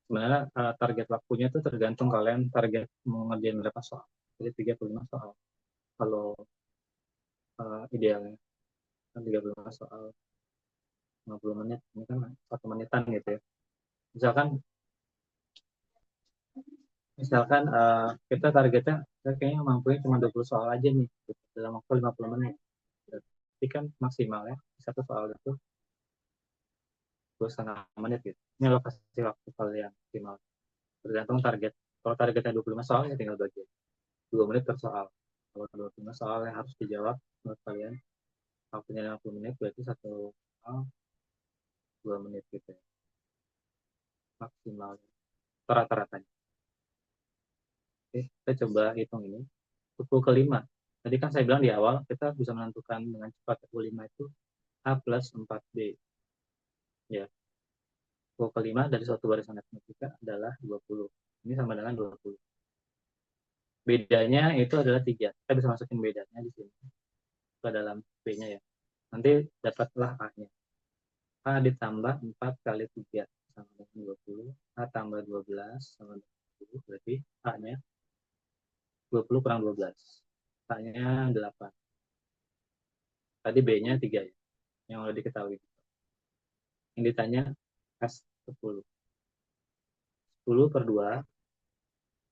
Sebenarnya target waktunya itu tergantung kalian target mau ngerjain berapa soal. Jadi 35 soal. Kalau idealnya kan 35 soal 50 menit. Ini kan 1 menitan gitu ya. Misalkan misalkan kita targetnya kita kayaknya mampunya cuma 20 soal aja nih gitu, dalam waktu 50 menit. Berarti kan maksimalnya satu soal itu 2,5 menit gitu. Ini lokasi waktu kalian maksimal. Tergantung target. Kalau targetnya 25 soal ya tinggal bagi 2 menit per soal. Kalau 25 soal yang harus dijawab menurut kalian waktunya 50 menit berarti satu soal 2 menit gitu ya. Maksimal rata-ratanya. Oke, kita coba hitung ini. Pukul kelima. Tadi kan saya bilang di awal kita bisa menentukan dengan cepat pukul 5 itu A plus 4B. Ya, pukul kelima dari suatu barisan aritmetika adalah 20. Ini sama dengan 20. Bedanya itu adalah 3. Kita bisa masukin bedanya di sini ke dalam B-nya ya. Nanti dapatlah A-nya. A ditambah 4 kali 3 sama dengan 20. A tambah 12 sama dengan 20. Berarti A-nya 20 kurang 12. A-nya 8. Tadi B-nya 3 ya, yang udah diketahui. Yang ditanya S 10. 10 per 2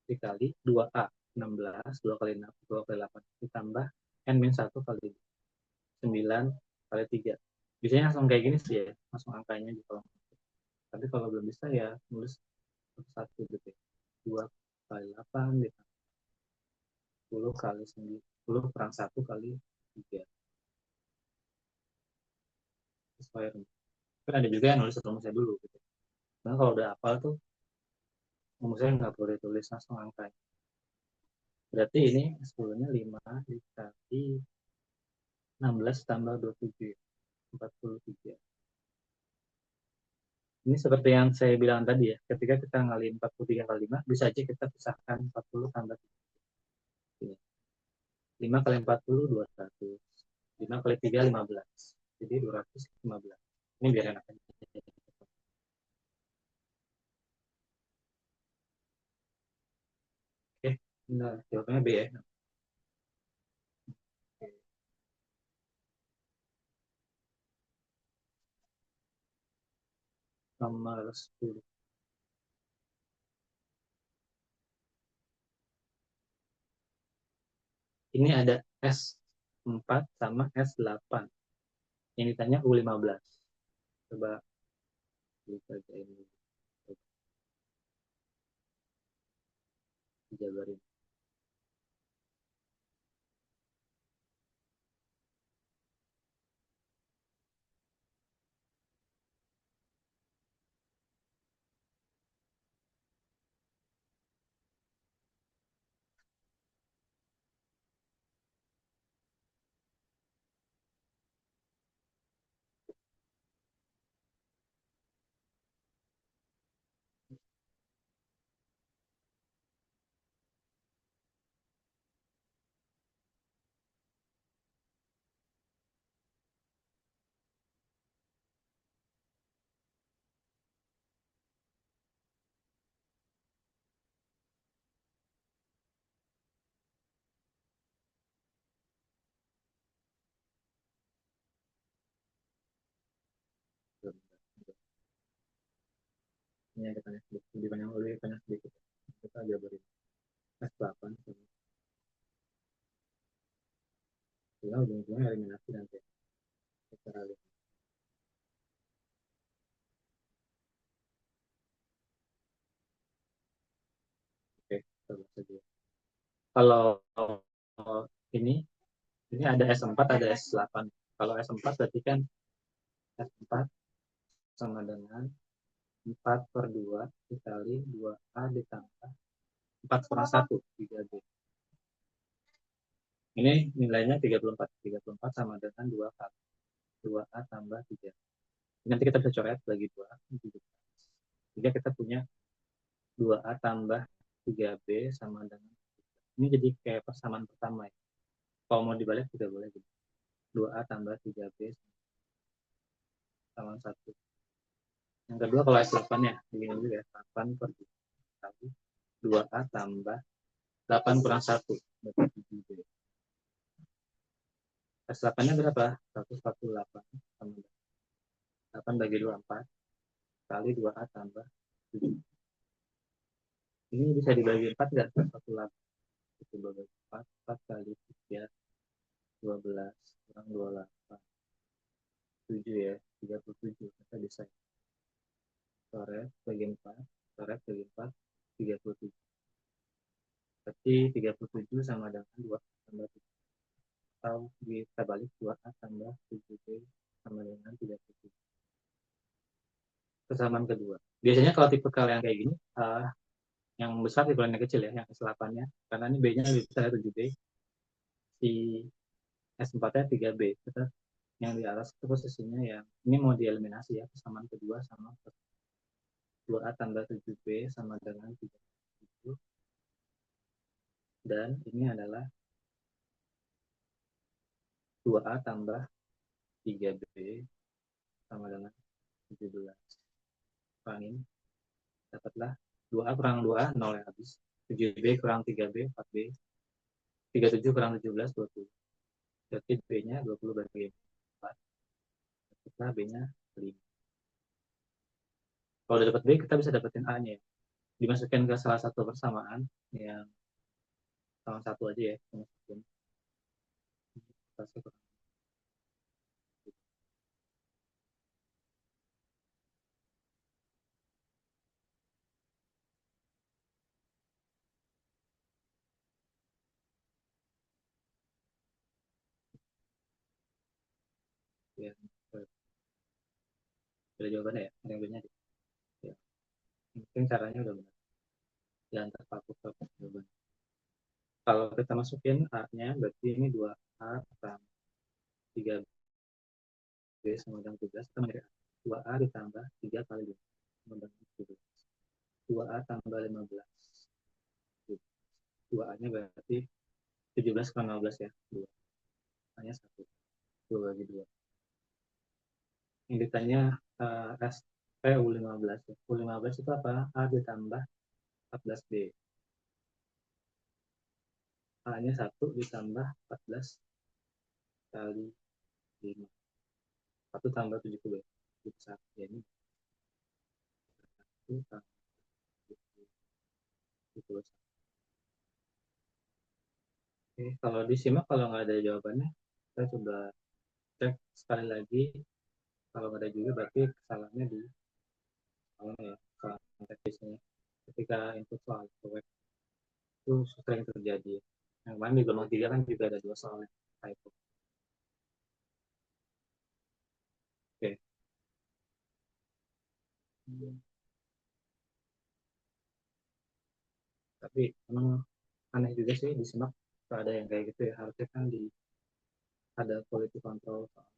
dikali 2A. 16, 2 kali 6, 2 kali 8. Ditambah N-1 kali 9 kali 3. Biasanya langsung kayak gini sih ya, langsung angkanya di kolom. Tapi kalau belum bisa ya nulis satu gitu ya. 2 kali 8 ditambah 10 kali 9, 10 kurang 1 kali 3. Sesuai. Kan ada juga yang nulis rumusnya dulu gitu. Nah kalau udah hafal tuh rumusnya nggak boleh tulis langsung angka. Berarti ini 10-nya 5 dikali 16 tambah 27, 43. Ini seperti yang saya bilang tadi ya, ketika kita ngali 43 kali 5, bisa aja kita pisahkan 40 tambah 3. 5 kali 40, 200. 5 kali 3, 15. Jadi 215. Ini biar enak aja. Oke, nah, jawabannya B ya. Nomor 10. Ini ada S4 sama S8. Yang ditanya U15. Coba dikerjain dulu. Dijabarin. Ini yang ditanya sedikit. Lebih banyak lebih banyak sedikit. Kita jabarin. S8. Tinggal ujung-ujungnya eliminasi nanti. Kita lihat. Oke, kita lihat saja. Kalau ini ini ada S4, ada S8. Kalau S4 berarti kan S4 sama dengan 4 per 2 dikali 2A ditambah 4 kurang 1, 3B. Ini nilainya 34. 34 sama dengan 2 kali 2A tambah 3. Nanti kita bisa coret bagi 2. Jika kita punya 2A tambah 3B sama dengan, ini jadi kayak persamaan pertama ya. Kalau mau dibalik juga boleh gitu. 2A tambah 3B sama 1. Yang kedua kalau S8 ya, begini juga ya. 8 per 1. 2A tambah 8 kurang 1. Berarti 7B. S8-nya berapa? 148 tambah 8 bagi 2, 4. Kali 2A tambah 7. Ini bisa dibagi 4 nggak? 148. Itu bagi 4. 4 kali 3, 12. Kurang 28. 7 ya. 37. Kita bisa coret bagi 4. Coret bagi 4. 37. Berarti 37 sama dengan 2 tambah 7. Atau kita balik 2A tambah 7B sama dengan 37. Kesamaan kedua. Biasanya kalau tipe kalian kayak gini, yang besar tipe yang kecil ya, yang S8-nya. Karena ini B-nya lebih besar 7B, si S4-nya 3B. Kita yang di atas itu posisinya yang ini mau dieliminasi ya, kesamaan kedua sama 2A tambah 7B sama dengan 37. Dan ini adalah 2A tambah 3B sama dengan 17. Kurangin, dapatlah 2A kurang 2A, 0 yang habis. 7B kurang 3B, 4B. 37 kurang 17, 20. Berarti B-nya 20 bagi 4. Kita B-nya 5. Kalau udah dapat B, kita bisa dapetin A-nya ya. Dimasukin ke salah satu persamaan yang sama satu aja ya. Masukin ya. Ada jawabannya ya. Ada yang B-nya ya. Mungkin caranya udah benar. Jangan terpaku ke jawaban. Kalau kita masukin A-nya, berarti ini 2A tambah 3B sama dengan 17. Kita menjadi 2A ditambah 3 kali 2 sama dengan 17. 2A tambah 15. 2A-nya berarti 17 kurang 15 ya. 2. A-nya 1. 2 bagi 2. Yang ditanya U15 ya. U15 itu apa? A ditambah 14B. A-nya 1 ditambah 14 kali 5. 1 tambah 70. Itu 1. Ya, ini 1 tambah 70. Oke, kalau disimak kalau nggak ada jawabannya, kita coba cek sekali lagi. Kalau nggak ada juga berarti kesalahannya di soalnya ya, kesalahan teknisnya. Ketika input soal ke web itu sering terjadi. Yang kemarin di gelombang 3 kan juga ada 2 soal typo. Oke. Tapi emang aneh juga sih disimak kalau ada yang kayak gitu ya. Harusnya kan ada quality control soal.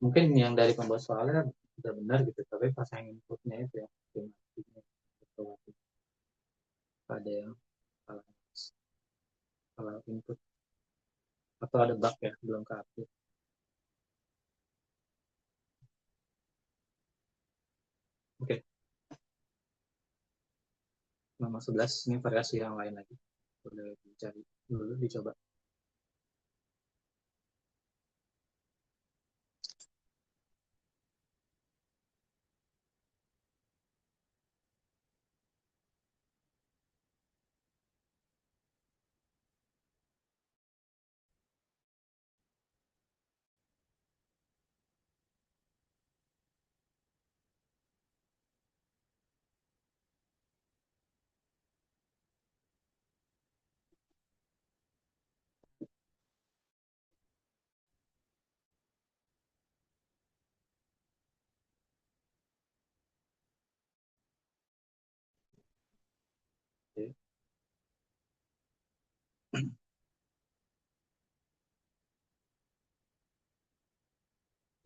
Mungkin yang dari pembuat soalnya sudah benar gitu, tapi pas yang inputnya itu ya, ada yang salah, salah input atau ada bug ya belum keupdate. Oke, nomor 11 ini variasi yang lain lagi, boleh dicari dulu, dicoba.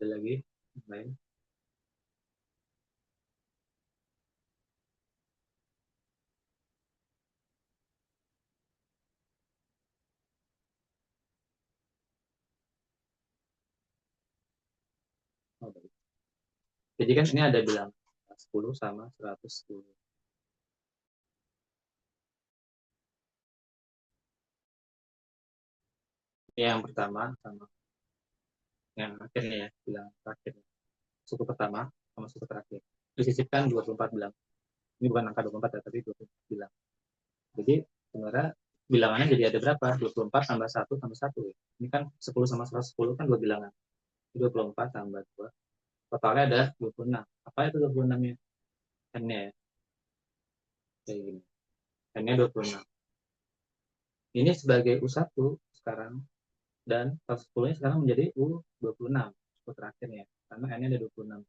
Ada lagi yang lain? Oh, baik. Jadi kan ini ada bilang 10 sama 110. Yang pertama sama yang akhirnya ya, bilang terakhir. Suku pertama sama suku terakhir. Disisipkan 24 bilang. Ini bukan angka 24 ya, tapi 24 bilang. Jadi sebenarnya bilangannya jadi ada berapa? 24 tambah 1 tambah 1. Ya. Ini kan 10 sama 110 kan dua bilangan. 24 tambah 2. Totalnya ada 26. Apa itu 26-nya? N-nya ya. Kayak gini. N-nya 26. Ini sebagai U1 sekarang. Dan 110-nya sekarang menjadi U26. U terakhirnya. Karena N-nya ada 26.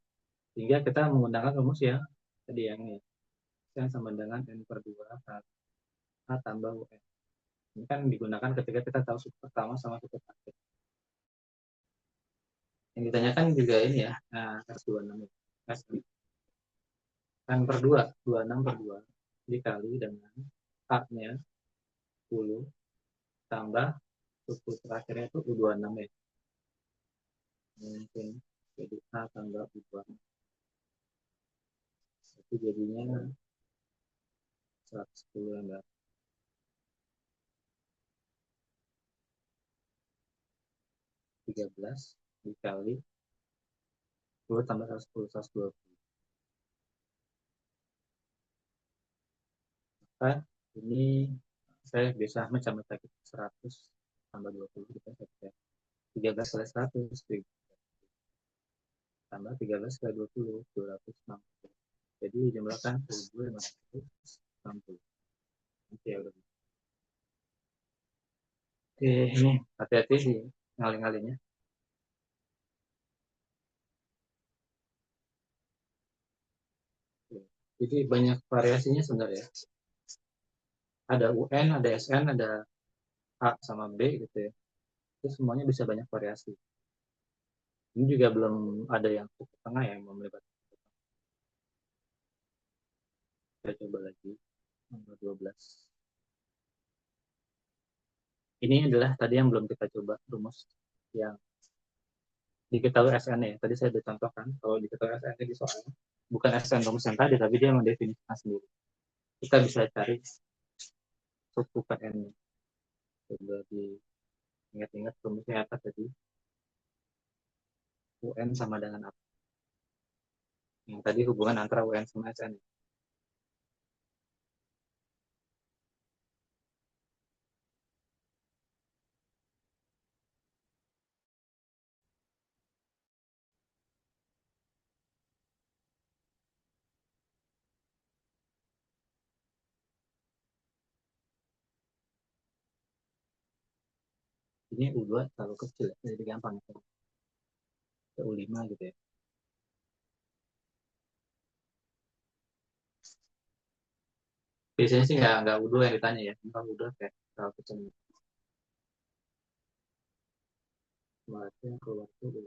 Sehingga kita menggunakan rumus yang tadi yang ini. Yang sama dengan N per 2 A tambah UN. Ini kan digunakan ketika kita tahu suku pertama sama suku terakhir. Yang ditanyakan juga ini ya, nah, S26 itu. S kan per 2, 26 per 2 dikali dengan A-nya 10 tambah suku terakhirnya itu U26 ya. Mungkin jadi A tambah U26. Itu jadinya 110 yang enggak 13 dikali 10 tambah 110, 120. Maka ini saya bisa mencari 100 tambah 20 kita bisa 13 kali 100 tambah 13 kali 20 260. Jadi jumlahkan 1560. Oke, udah. Oke, ini hati-hati di ngaling-ngalinya. Jadi banyak variasinya sebenarnya. Ada UN, ada SN, ada A sama B gitu ya. Itu semuanya bisa banyak variasi. Ini juga belum ada yang suku tengah ya, yang melibatkan. Kita coba lagi nomor 12. Ini adalah tadi yang belum kita coba rumus yang diketahui SN ya. Tadi saya dicontohkan kalau diketahui SN di soal bukan SN rumus yang tadi, tapi dia mendefinisikan sendiri. Kita bisa cari suku PN-nya. Coba diingat-ingat rumusnya apa tadi? UN sama dengan apa? Yang tadi hubungan antara UN sama SN. Ini U2 terlalu kecil ya, jadi gampang. Ke U5 gitu ya. Biasanya sih nggak U2 yang ditanya ya. Kalau U2 kayak terlalu kecil. Kemarin keluar tuh ini.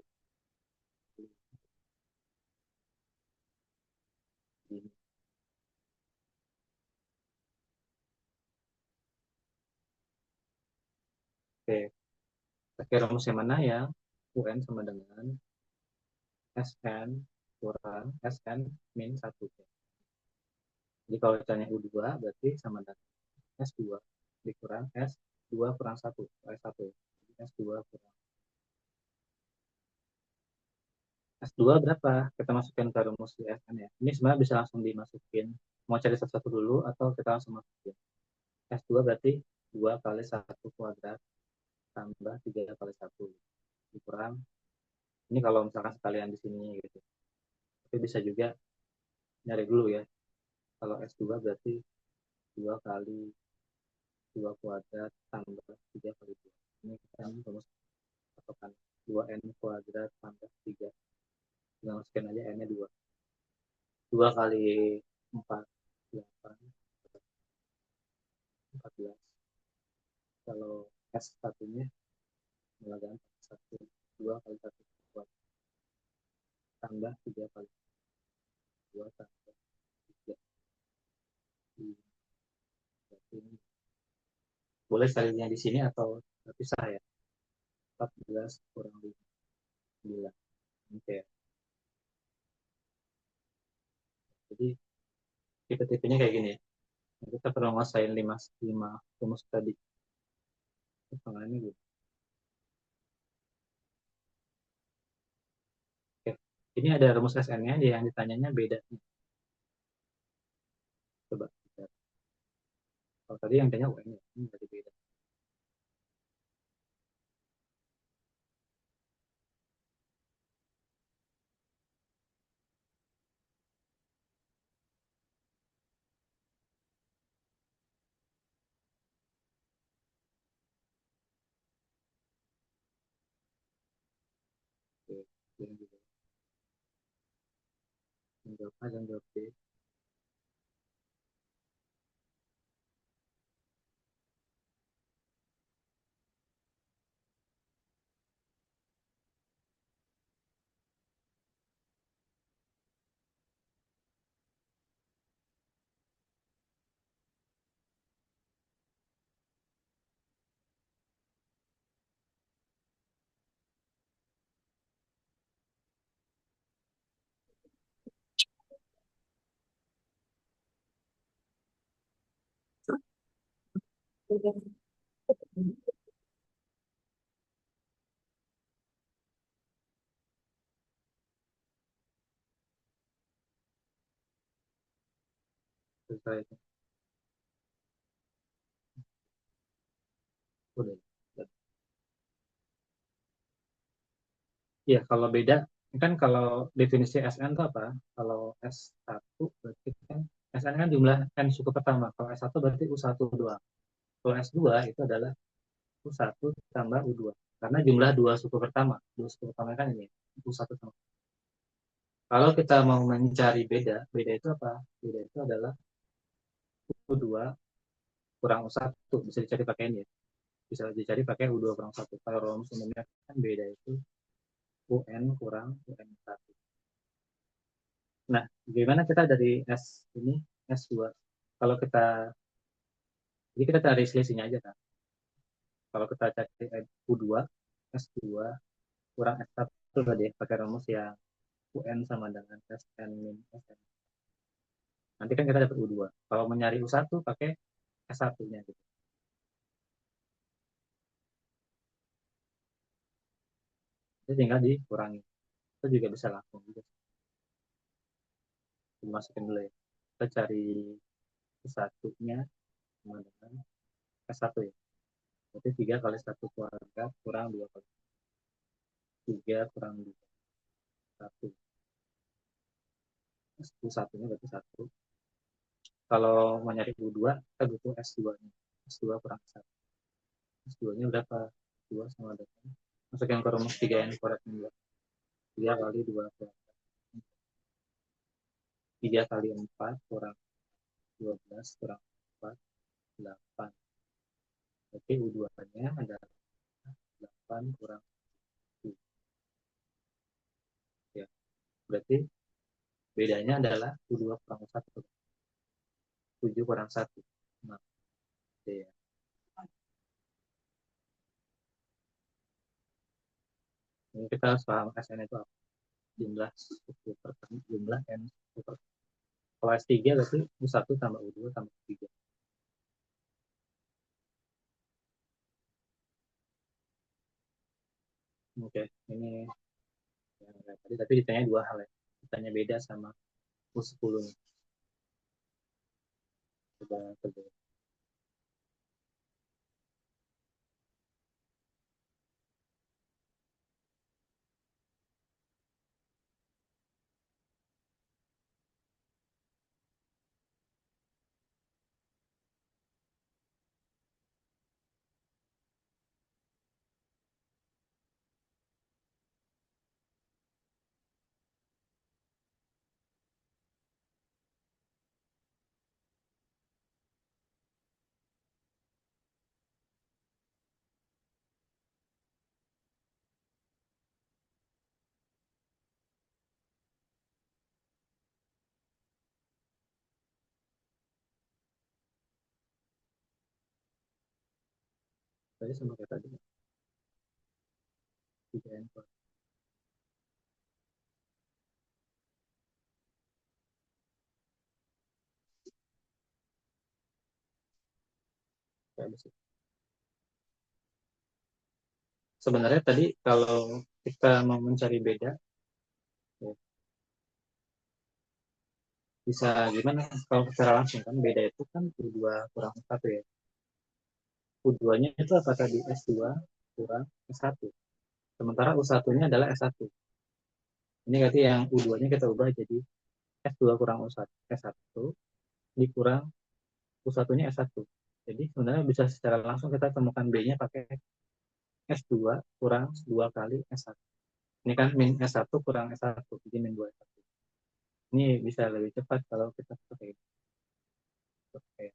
Oke, pakai rumus yang mana ya? UN sama dengan SN kurang SN min 1. Jadi kalau misalnya U2 berarti sama dengan S2 dikurang S2 kurang 1. S1. S2 kurang S2 berapa? Kita masukin ke rumus di SN ya. Ini sebenarnya bisa langsung dimasukin. Mau cari satu-satu dulu atau kita langsung masukin. S2 berarti 2 kali 1 kuadrat tambah 3 kali 1 dikurang. Ini kalau misalkan sekalian di sini gitu. Tapi bisa juga nyari dulu ya. Kalau S2 berarti 2 kali 2 kuadrat tambah 3 kali 2. Ini kita rumus patokan 2N kuadrat tambah 3. Tinggal masukin aja N-nya 2. 2 kali 4, 8, 14. Kalau S satunya nya gampang. 1, 2 kali 1 kuadrat. tambah 3 kali 2 tambah 3. Ini boleh sekalinya di sini atau terpisah ya. 14 kurang 5, 9. Oke. Jadi tipe-tipenya kayak gini ya. Kita perlu nguasain 5 5 rumus tadi. Pertanyaannya gitu. Oke. Ini ada rumus SN-nya, yang ditanyanya beda. Coba. Kalau tadi yang tanya UN ya, ini tadi beda. Oke. Yang gitu. Yang jawab A dan jawab B. Selesai. Udah. Iya, kalau beda, kan kalau definisi SN itu apa? Kalau S1 berarti kan SN kan jumlah N suku pertama. Kalau S1 berarti U1 doang. Kalau S2 itu adalah U1 tambah U2. Karena jumlah dua suku pertama. Dua suku pertama kan ini, U1 sama. Kalau kita mau mencari beda, beda itu apa? Beda itu adalah U2 kurang U1. Bisa dicari pakai ini ya. Bisa dicari pakai U2 kurang U1. Kalau rumus umumnya kan beda itu UN kurang UN1. Nah, gimana kita dari S ini S2? Kalau kita jadi kita cari selisihnya aja kan. Kalau kita cari U2, S2 kurang S1 tadi ya, pakai rumus yang UN sama dengan SN min SN. Nanti kan kita dapat U2. Kalau mau nyari U1 pakai S1-nya gitu. Jadi tinggal dikurangi. Itu juga bisa langsung juga. Dimasukin dulu ya. Kita cari U1-nya sama dengan S1 ya. Berarti 3 kali 1 keluarga kurang 2 kali 3 kurang 2. 1. U1-nya berarti 1. Kalau mau nyari U2, kita butuh S2-nya. S2 kurang 1. S2-nya berapa? S2 sama dengan. Masukkan ke rumus 3 yang koreknya juga. 3 kali 2 kurang 3 kali 4 kurang 12 kurang 4, 8. Berarti U2-nya adalah 8 kurang 7. Ya. Berarti bedanya adalah U2 kurang 1. 7 kurang 1. Nah, ya. Ini kita harus paham SN itu apa. Jumlah suku pertama, jumlah N suku pertama. Kalau S3 berarti U1 tambah U2 tambah U3. Oke, ini yang tadi tapi ditanya dua hal ya. Ditanya beda sama U10 nih. Coba coba. Tadi sama kayak tadi, 3N kuadrat. Kayak gitu. Sebenarnya tadi kalau kita mau mencari beda, ya, bisa gimana? Kalau secara langsung kan beda itu kan U2 kurang satu ya. U2-nya itu apa tadi? S2 kurang S1. Sementara U1-nya adalah S1. Ini berarti yang U2-nya kita ubah jadi S2 kurang U1, S1 dikurang U1-nya S1. Jadi sebenarnya bisa secara langsung kita temukan B-nya pakai S2 kurang 2 kali S1. Ini kan min S1 kurang S1, jadi min 2 S1. Ini bisa lebih cepat kalau kita pakai. Pakai.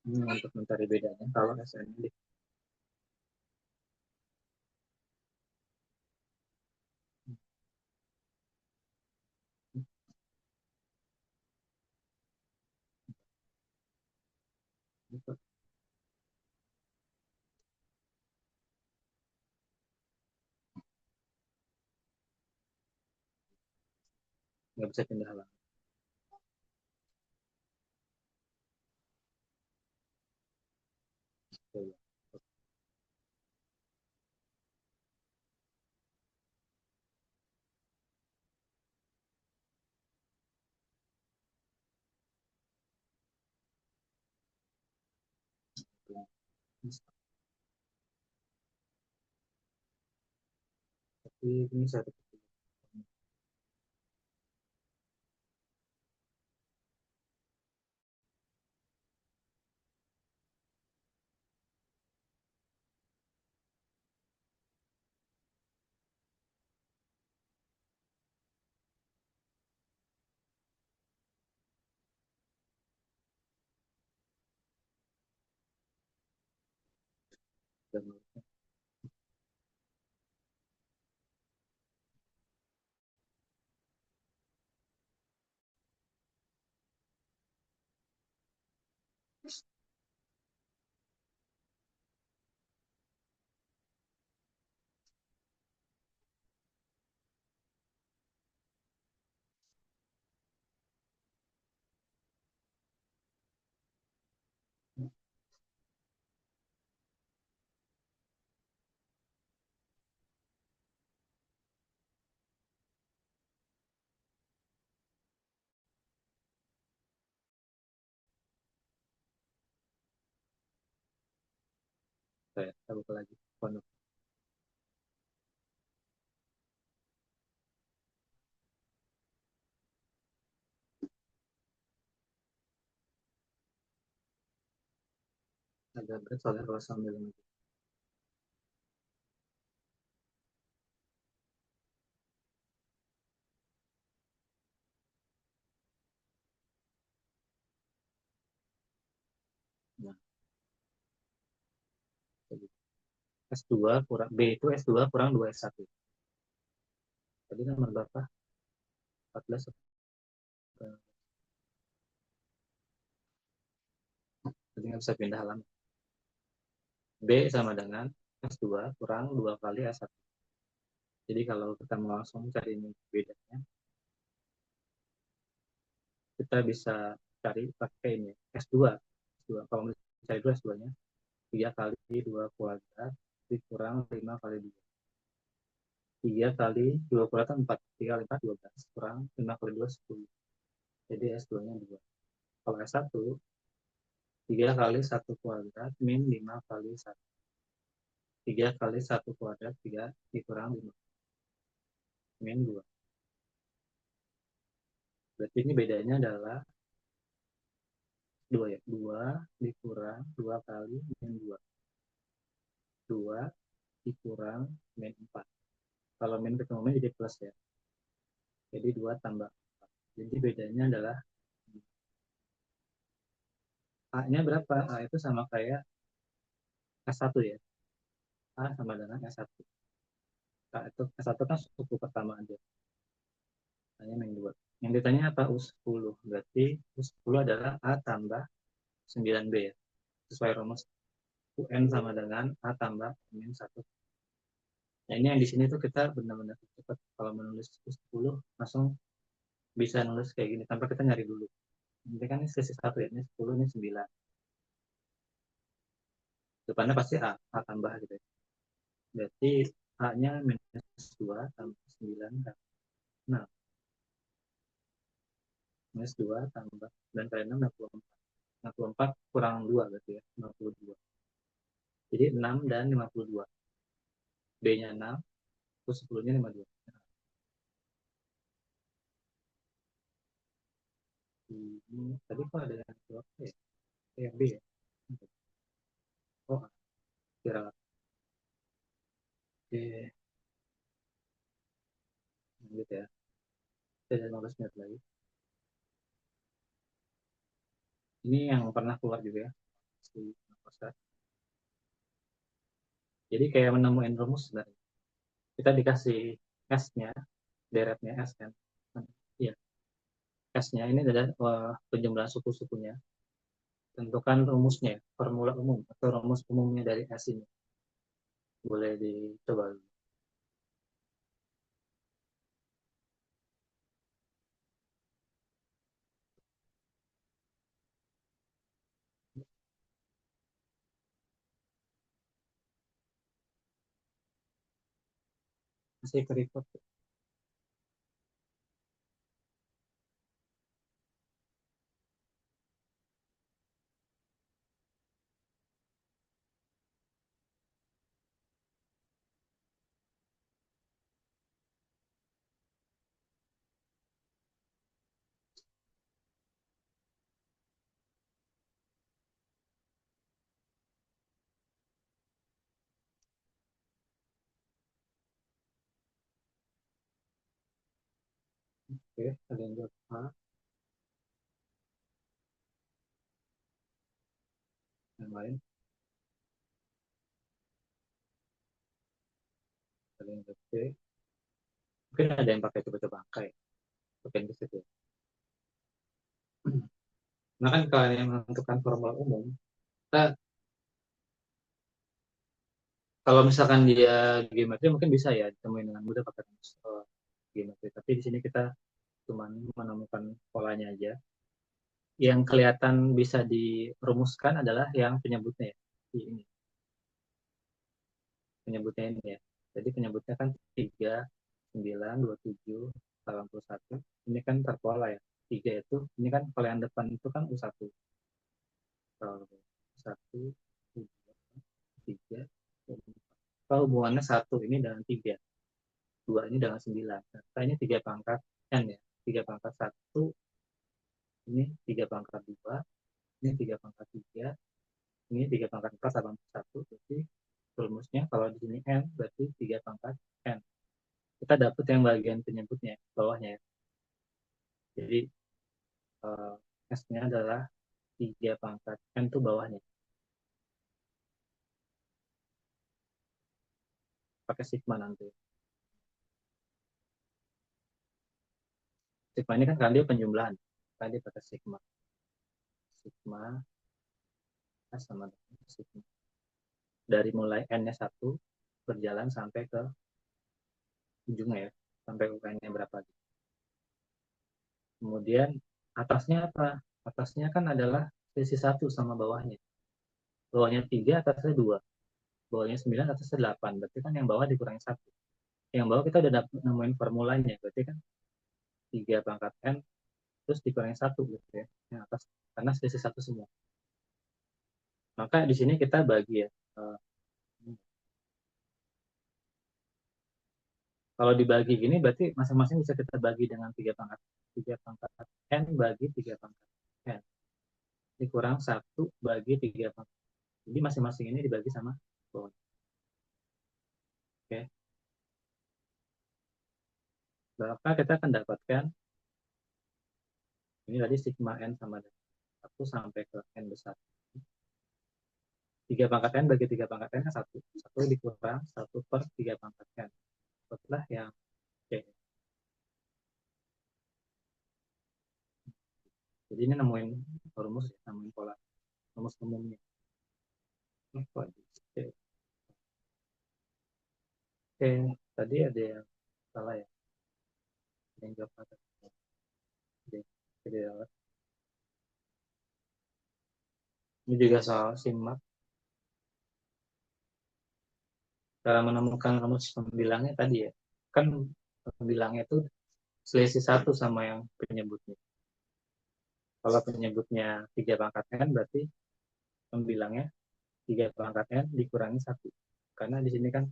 Ini untuk mencari bedanya kalau SN ini nggak bisa pindah halaman. Tapi ini satu dan saya buka lagi. Pondok. Agak berat soalnya kalau sambil nah, S2 kurang B itu S2 kurang 2 S1. Tadi nomor berapa? 14. Jadi nggak bisa pindah halaman. B sama dengan S2 kurang 2 kali S1. Jadi kalau kita mau langsung cari ini bedanya, kita bisa cari pakai ini S2. S2. Kalau mau cari dulu S2-nya, 3 kali 2 kuadrat dikurang 5 kali 2. 3 kali 2 kuadrat 4. 3 kali 4, 12. Kurang 5 kali 2, 10. Jadi S2-nya 2. Kalau S1, 3 kali 1 kuadrat min 5 kali 1. 3 kali 1 kuadrat, 3 dikurang 5 min 2. Berarti ini bedanya adalah 2 ya. 2 dikurang 2 kali min 2. 2 dikurang min 4. Kalau min ketemu min jadi plus ya. Jadi 2 tambah 4. Jadi bedanya adalah A-nya berapa? A itu sama kayak S1 ya. A sama dengan S1. A itu S1 kan suku pertama aja. A-nya min 2. Yang ditanya apa? U10. Berarti U10 adalah A tambah 9B ya. Sesuai rumus UN sama dengan A tambah min 1. Nah, ini yang di sini tuh kita benar-benar cepat. Kalau menulis U10 langsung bisa nulis kayak gini tanpa kita nyari dulu. Ini kan ini selisih 1 ya. Ini 10, ini 9. Depannya pasti A, A tambah gitu ya. Berarti A-nya minus 2 tambah 9 kan. Nah, minus 2 tambah 9 kali 6, 64. 64 kurang 2 berarti ya, 52. Jadi 6 dan 52. B-nya 6, terus 10-nya 52. Nah, ini tadi kok ada yang berapa ya? Yang B ya? Oh, kira B. Gitu ya. Saya 15 menit lagi. Ini yang pernah keluar juga ya. Si Makosa. Jadi kayak menemukan rumus sebenarnya. Kita dikasih S-nya, deretnya S kan. Iya, S-nya ini adalah penjumlahan suku-sukunya. Tentukan rumusnya, formula umum atau rumus umumnya dari S ini. Boleh dicoba. Masih ke record. Oke, ada yang jawab A, yang lain, ada yang jawab B. Mungkin ada yang pakai coba-coba angka ya. Pakai di situ. Nah kan kalau yang menentukan formula umum, kita kalau misalkan dia geometri mungkin bisa ya ditemuin dengan mudah pakai rumus geometri. Tapi di sini kita cuma menemukan polanya aja. Yang kelihatan bisa dirumuskan adalah yang penyebutnya ya. Ini penyebutnya ini ya. Jadi penyebutnya kan 3, 9, 27, 81. Ini kan terpola ya. 3 itu, ini kan kalau yang depan itu kan U1. Kalau 1, 2, 3, kalau hubungannya 1 ini dengan 3, 2 ini dengan 9. Nah, ini 3 pangkat N ya. 3 pangkat 1, ini 3 pangkat 2, ini 3 pangkat 3, ini 3 pangkat 4, 81. Berarti rumusnya kalau di sini N, berarti 3 pangkat N. Kita dapat yang bagian penyebutnya, bawahnya ya. Jadi S-nya adalah 3 pangkat N itu bawahnya. Pakai sigma nanti. Sigma ini kan karena dia penjumlahan. Tadi pakai sigma. Sigma S sama dengan sigma. Dari mulai N-nya 1 berjalan sampai ke ujungnya ya. Sampai UN-nya berapa. Kemudian atasnya apa? Atasnya kan adalah sisi 1 sama bawahnya. Bawahnya 3, atasnya 2. Bawahnya 9, atasnya 8. Berarti kan yang bawah dikurangi 1. Yang bawah kita udah nemuin formulanya. Berarti kan 3 pangkat N terus dikurangi 1 gitu ya. Yang atas karena selisih 1 semua. Maka di sini kita bagi ya. Kalau dibagi gini berarti masing-masing bisa kita bagi dengan 3 pangkat N bagi 3 pangkat N. Dikurang 1 bagi 3 pangkat. Jadi masing-masing ini dibagi sama bawah. Oke. Maka kita akan dapatkan ini tadi sigma N sama dengan 1 sampai ke N besar. 3 pangkat N bagi 3 pangkat N kan 1. 1 dikurang 1 per 3 pangkat N. Setelah yang C. Jadi ini nemuin rumus, ya, nemuin pola rumus umumnya. Oke, oke, tadi ada yang salah ya, ada yang jawab salah. Oke, jadi, ini juga soal simak. Cara menemukan rumus pembilangnya tadi ya, kan pembilangnya itu selisih satu sama yang penyebutnya. Kalau penyebutnya 3 pangkat n, berarti pembilangnya 3 pangkat n dikurangi satu. Karena di sini kan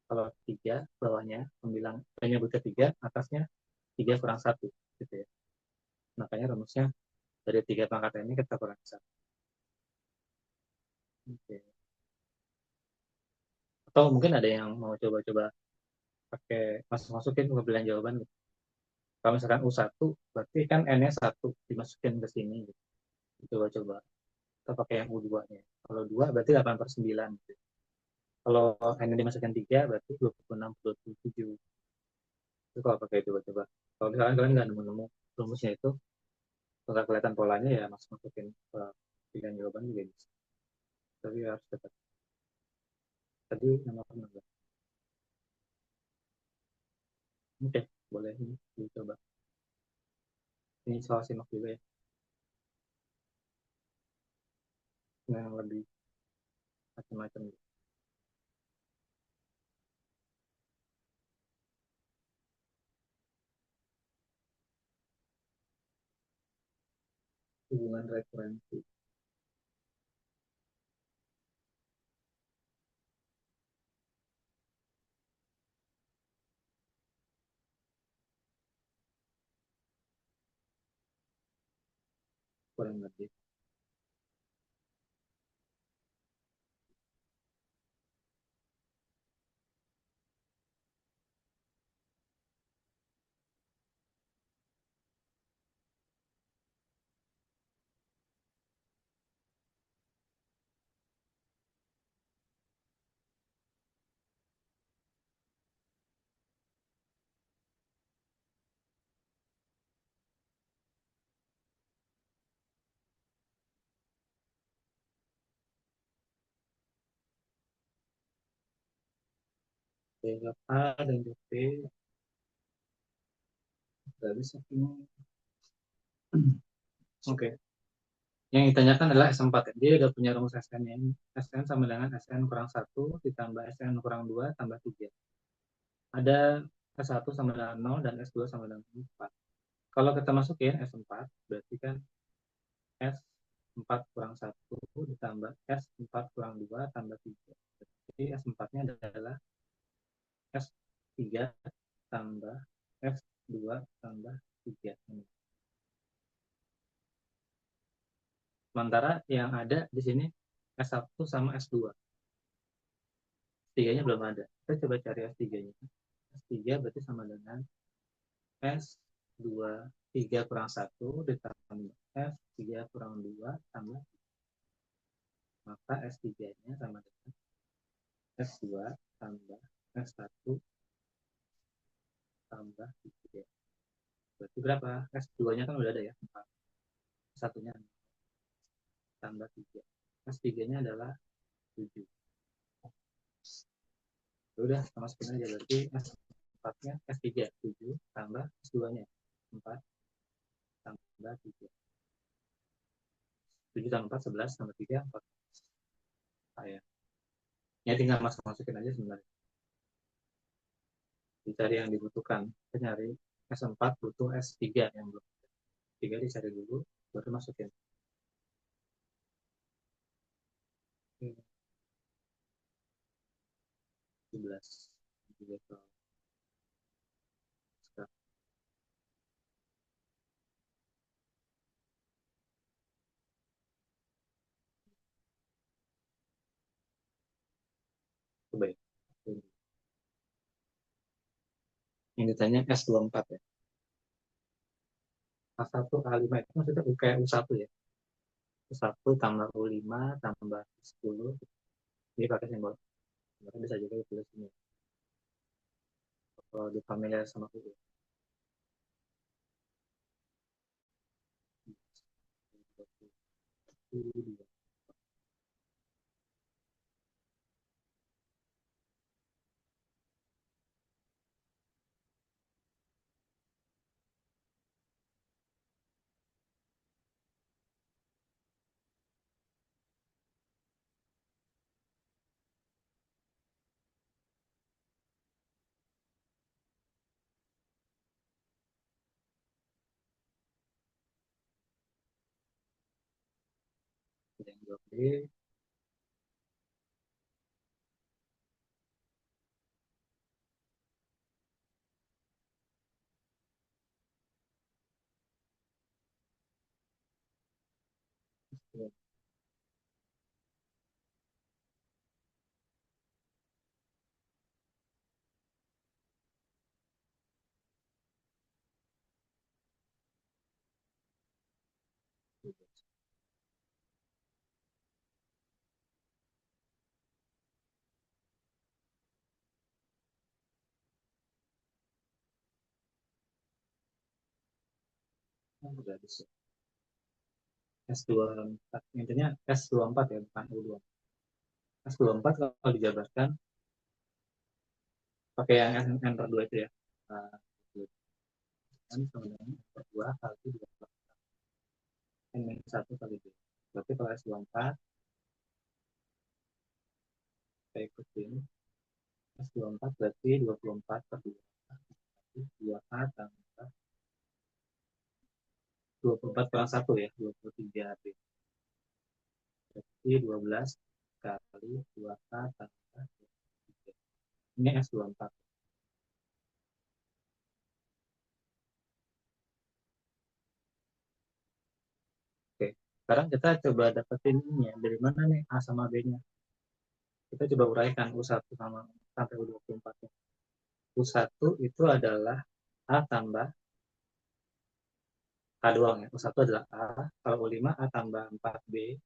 kalau 3 bawahnya pembilang penyebutnya 3, atasnya 3 kurang satu, gitu ya. Makanya rumusnya dari 3 pangkat n ini kita kurangi satu. Oke. Atau mungkin ada yang mau coba-coba pakai masukin pembilang jawaban gitu. Kalau misalkan U1, berarti kan N-nya 1 dimasukin ke sini gitu. Coba-coba. Kita pakai yang U2-nya. Kalau 2 berarti 8/9 gitu. Kalau N-nya dimasukin 3 berarti 26/27. Itu kalau pakai coba-coba. Kalau misalkan kalian nggak nemu-nemu rumusnya itu, nggak kelihatan polanya ya masukin pilihan jawaban juga bisa. Tapi harus tetap. Tadi nomor 16. Oke, boleh ini dicoba. Ini soal simak juga ya. Yang lebih macam-macam. Hubungan referensi. Kurang lebih. Jawab A dan jawab B. Gak bisa ini. Oke. Yang ditanyakan adalah S4. Dia udah punya rumus SN-nya. SN sama dengan SN kurang satu ditambah SN kurang 2 tambah 3. Ada S1 sama dengan 0 dan S2 sama dengan 4. Kalau kita masukin S4, berarti kan S4 kurang satu ditambah S4 kurang 2 tambah 3. Jadi S4-nya adalah S3 tambah S2 tambah 3. Sementara yang ada di sini S1 sama S2. S3-nya belum ada. Kita coba cari S3-nya. S3 berarti sama dengan S2 3 kurang satu ditambah S3 kurang 2 tambah, maka S3-nya sama dengan S2 tambah S1 tambah 3. Berarti berapa? S2-nya kan udah ada ya, 4. Satunya tambah 3. S3-nya adalah 7. Udah, sama masukin aja. Berarti S4-nya S3 7 tambah S2-nya 4 tambah 3. 7 tambah 4 11 tambah 3 4. Ya. Ya tinggal masukin aja sebenarnya. Dicari yang dibutuhkan. Kita nyari S4 butuh S3 yang belum. 3 dicari dulu, baru masukin. 17. 17. Coba ya. Yang ditanya S24 ya. A1, A5 itu maksudnya kayak U1 ya. U1 tambah U5 tambah 10. Ini pakai simbol. Bisa juga ditulis ini. Kalau di familiar sama U. dua. Yang dua B. Oh, udah bisa. S24. Intinya S24 ya, bukan U2. S24 kalau dijabarkan pakai yang enter 2 itu ya. Nah, kan sama dengan enter 2 kali 2 N minus 1 kali 2. Berarti kalau S24 kita ikutin S24 berarti 24 per 2. 2A tambah 24 kurang 1 ya, 23B. Berarti 12 kali 2K tambah 23. Ini S24. Oke, sekarang kita coba dapetin ini ya. Dari mana nih A sama B-nya? Kita coba uraikan U1 sama sampai U24. U1 itu adalah A tambah A doang ya. U1 adalah A. Kalau U5 A tambah 4B.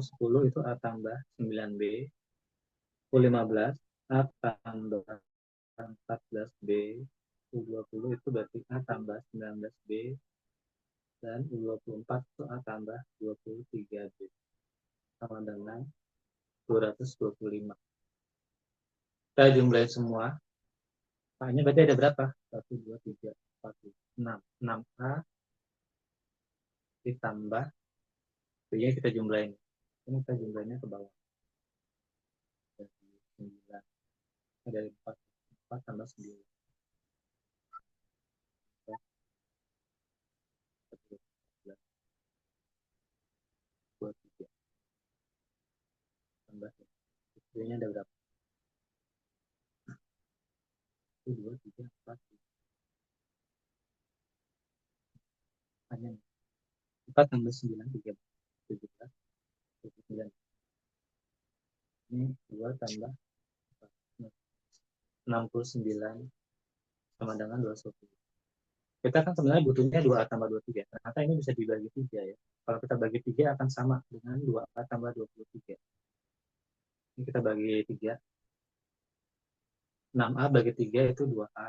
U10 itu A tambah 9B. U15 A tambah 14B. U20 itu berarti A tambah 19B. Dan U24 itu A tambah 23B. Sama dengan 225. Kita jumlahin semua. A-nya berarti ada berapa? 1, 2, 3, 4, 6. 6A ditambah B-nya kita jumlahin. Ini kita jumlahinnya ke bawah. Jadi 9. Dari 4. 4 tambah 9. 23. Tambah. B-nya ada berapa? 1, 2, 3, 4. Hanya 4 tambah 9, 3. 17. 29. Ini 2 tambah 69 sama dengan 21. Kita kan sebenarnya butuhnya 2A tambah 23. Ternyata ini bisa dibagi 3 ya. Kalau kita bagi 3 akan sama dengan 2A tambah 23. Ini kita bagi 3. 6A bagi 3 itu 2A.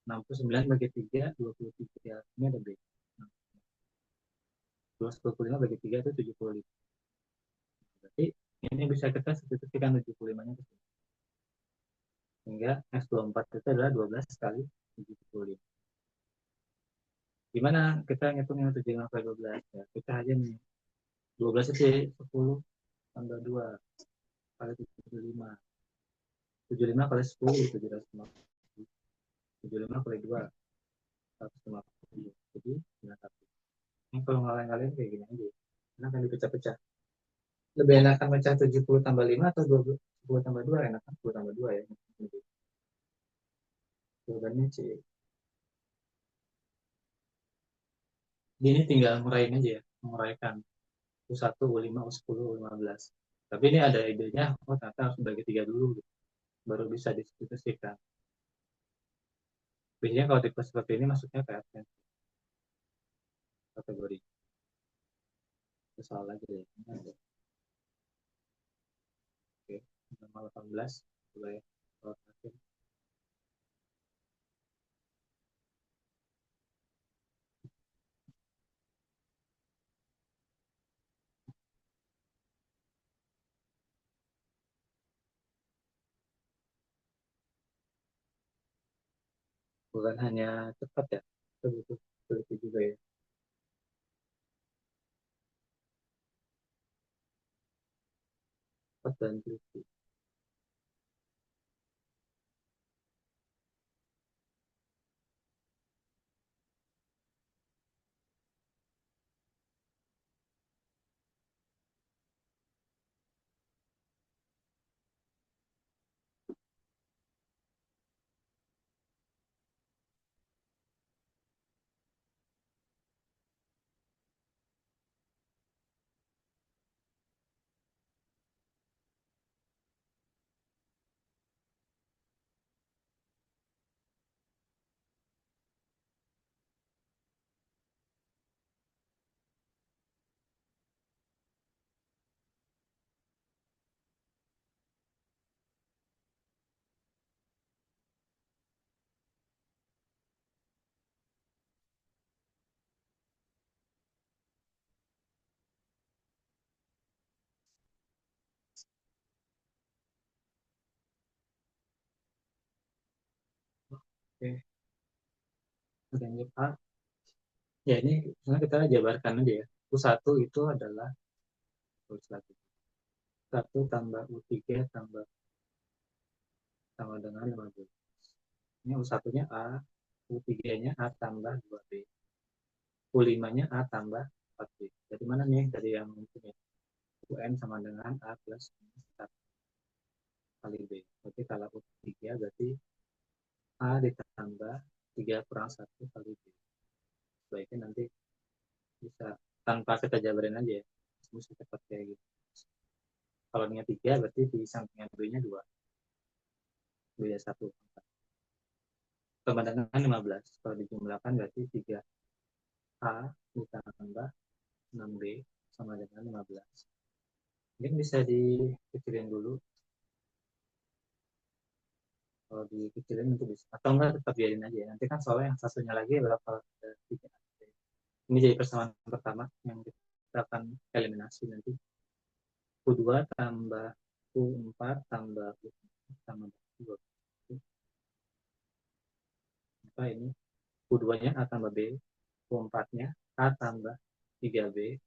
69 bagi 3, 23. Ini ada B. 225 bagi 3 itu 75. Berarti ini bisa kita substitusikan 75-nya ke sini. Sehingga S24 itu adalah 12 kali 75. Gimana kita ngitungnya 75 kali 12? Ya, kita aja nih. 12 itu 10 tambah 2 kali 75. 75 kali 10, 750. 75 kali 2, 150. Jadi, 91. Ini kalau ngalahin-ngalahin kayak gini aja. Karena kan dipecah-pecah. Lebih enakan pecah 70 tambah 5 atau 20, 10 tambah 2? Enakan 10 tambah 2 ya. Jawabannya C. Ini tinggal nguraiin aja ya. Menguraikan U1, U5, U10, U15. Tapi ini ada idenya, oh ternyata harus bagi 3 dulu. Gitu. Baru bisa diskusikan. Biasanya kalau tipe seperti ini masuknya ke advance kategori. Itu soal lagi ya. Oke, nomor 18. Boleh. Soal terakhir. bukan hanya cepat ya, itu butuh teliti juga ya. Cepat dan teliti. Oke, lanjut A. Ya ini sebenarnya kita jabarkan aja ya. U1 itu adalah tulis lagi. 1 tambah U3 tambah sama dengan 15. Ini U1-nya A, U3-nya A tambah 2B. U5-nya A tambah 4B. Jadi mana nih dari yang mungkin ya? UN sama dengan A plus 1 kali B. Berarti kalau U3 berarti A ditambah 3 kurang 1 kali B. Baiknya nanti bisa tanpa kita jabarin aja ya. Mesti cepat kayak gitu. Kalau nya 3 berarti di sampingnya B-nya 2. B-nya 1. Sama dengan 15. Kalau dijumlahkan berarti 3A ditambah 6B sama dengan 15. Mungkin bisa dikecilin dulu. Kalau dikecilin itu bisa. Atau enggak tetap biarin aja. Nanti kan soalnya yang satunya lagi bakal ada 3. Ini jadi persamaan pertama yang kita akan eliminasi nanti. U2 tambah U4 tambah U4 tambah U2. Apa ini? U2-nya A tambah B. U4-nya A tambah 3B.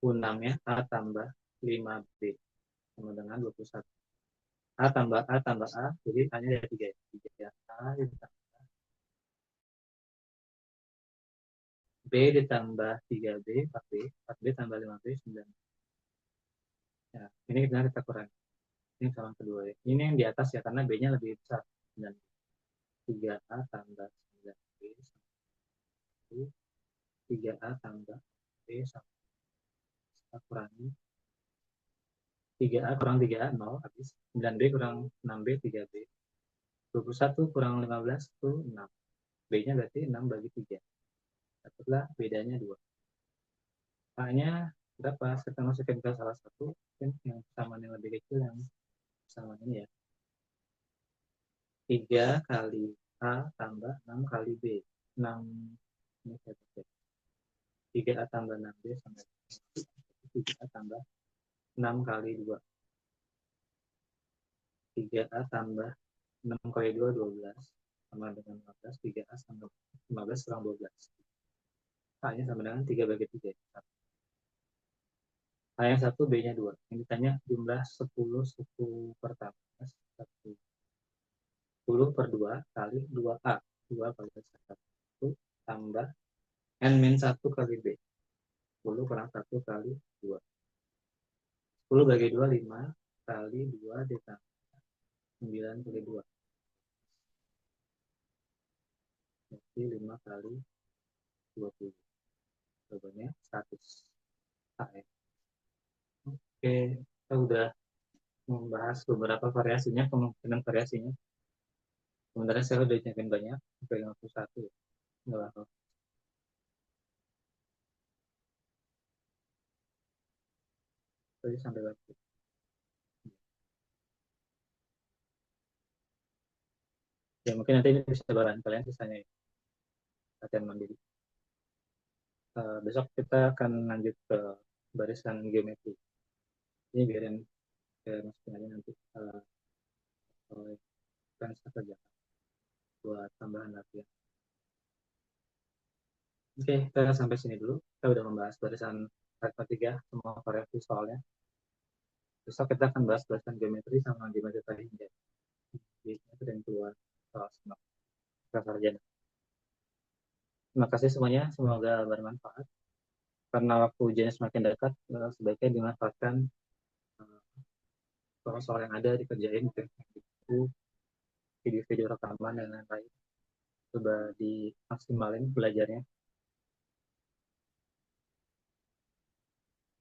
U6-nya A tambah 5B. Sama dengan 21. A tambah A, jadi A-nya ada 3. 3A ditambah B ditambah 3B, 4B, 4B tambah 5B, 9. Ya, ini kita kurangi. Ini sama kedua ya. Ini yang di atas ya, karena B-nya lebih besar. 9. 3A tambah 9B sama 3A tambah B sama kita kurangi. 3A kurang 3A, 0, habis. 9B kurang 6B, 3B. 21 kurang 15 itu 6. B-nya berarti 6 bagi 3. Dapatlah bedanya 2. A-nya berapa? Kita masukkan ke salah satu. Mungkin yang persamaan yang lebih kecil yang persamaan ini ya. 3 kali A tambah 6 kali B. 6 ini saya pakai. 3A tambah 6B sama 3A tambah 6 kali 2. 3A tambah 6 kali 2, 12. Sama dengan 15. 3A tambah 15 kurang 12. A-nya sama dengan 3 bagi 3. A yang 1, B-nya 2. Yang ditanya jumlah 10 suku pertama. 10 per 2 kali 2A. 2 kali 1 tambah N-1 kali B. 10 kurang 1 kali 2. 10 bagi 2, 5 kali 2 ditambah 9 kali 2. Jadi 5 kali 20. Jawabannya 100. AF. Oke, kita udah membahas beberapa variasinya, kemungkinan variasinya. Sebenarnya saya udah nyiapin banyak, sampai 51. Nggak apa-apa. Tadi sampai berapa? Ya mungkin nanti ini bisa bahan kalian sisanya ya, latihan mandiri. Besok kita akan lanjut ke barisan geometri. Ini biarin masukin aja nanti kan saya kerjakan. buat tambahan latihan. Oke, kita sampai sini dulu. Kita udah membahas barisan vektor 3 semua variasi soalnya. Besok kita akan bahas barisan geometri sama geometri hingga. Jadi itu yang keluar soal semua sarjana. Terima kasih semuanya, semoga bermanfaat. Karena waktu ujiannya semakin dekat, sebaiknya dimanfaatkan soal-soal yang ada dikerjain di buku, video-video rekaman dan lain-lain. Coba dimaksimalin belajarnya.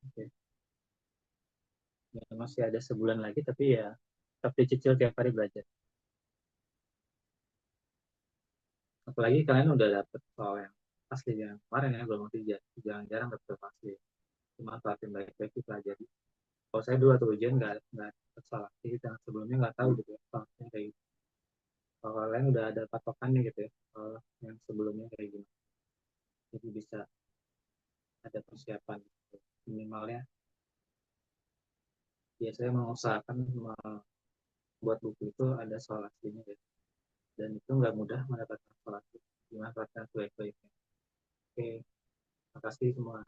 Oke. Ya, masih ada sebulan lagi, tapi ya tetap dicicil tiap hari belajar. Apalagi kalian udah dapet soal yang asli yang kemarin ya, belum tiga, jarang-jarang dapet asli. Dimanfaatin baik-baik dipelajari. Kalau saya dua tuh ujian nggak dapet soal asli, dan sebelumnya nggak tahu gitu ya, soalnya kayak gitu. Kalau kalian udah ada patokannya gitu ya, yang sebelumnya kayak gini. Jadi bisa ada persiapan gitu. Minimalnya biasanya mengusahakan membuat buku itu ada soal aslinya ya. Dan itu nggak mudah mendapatkan soal asli. Dimanfaatkan sebaik-baiknya. Oke, makasih semua.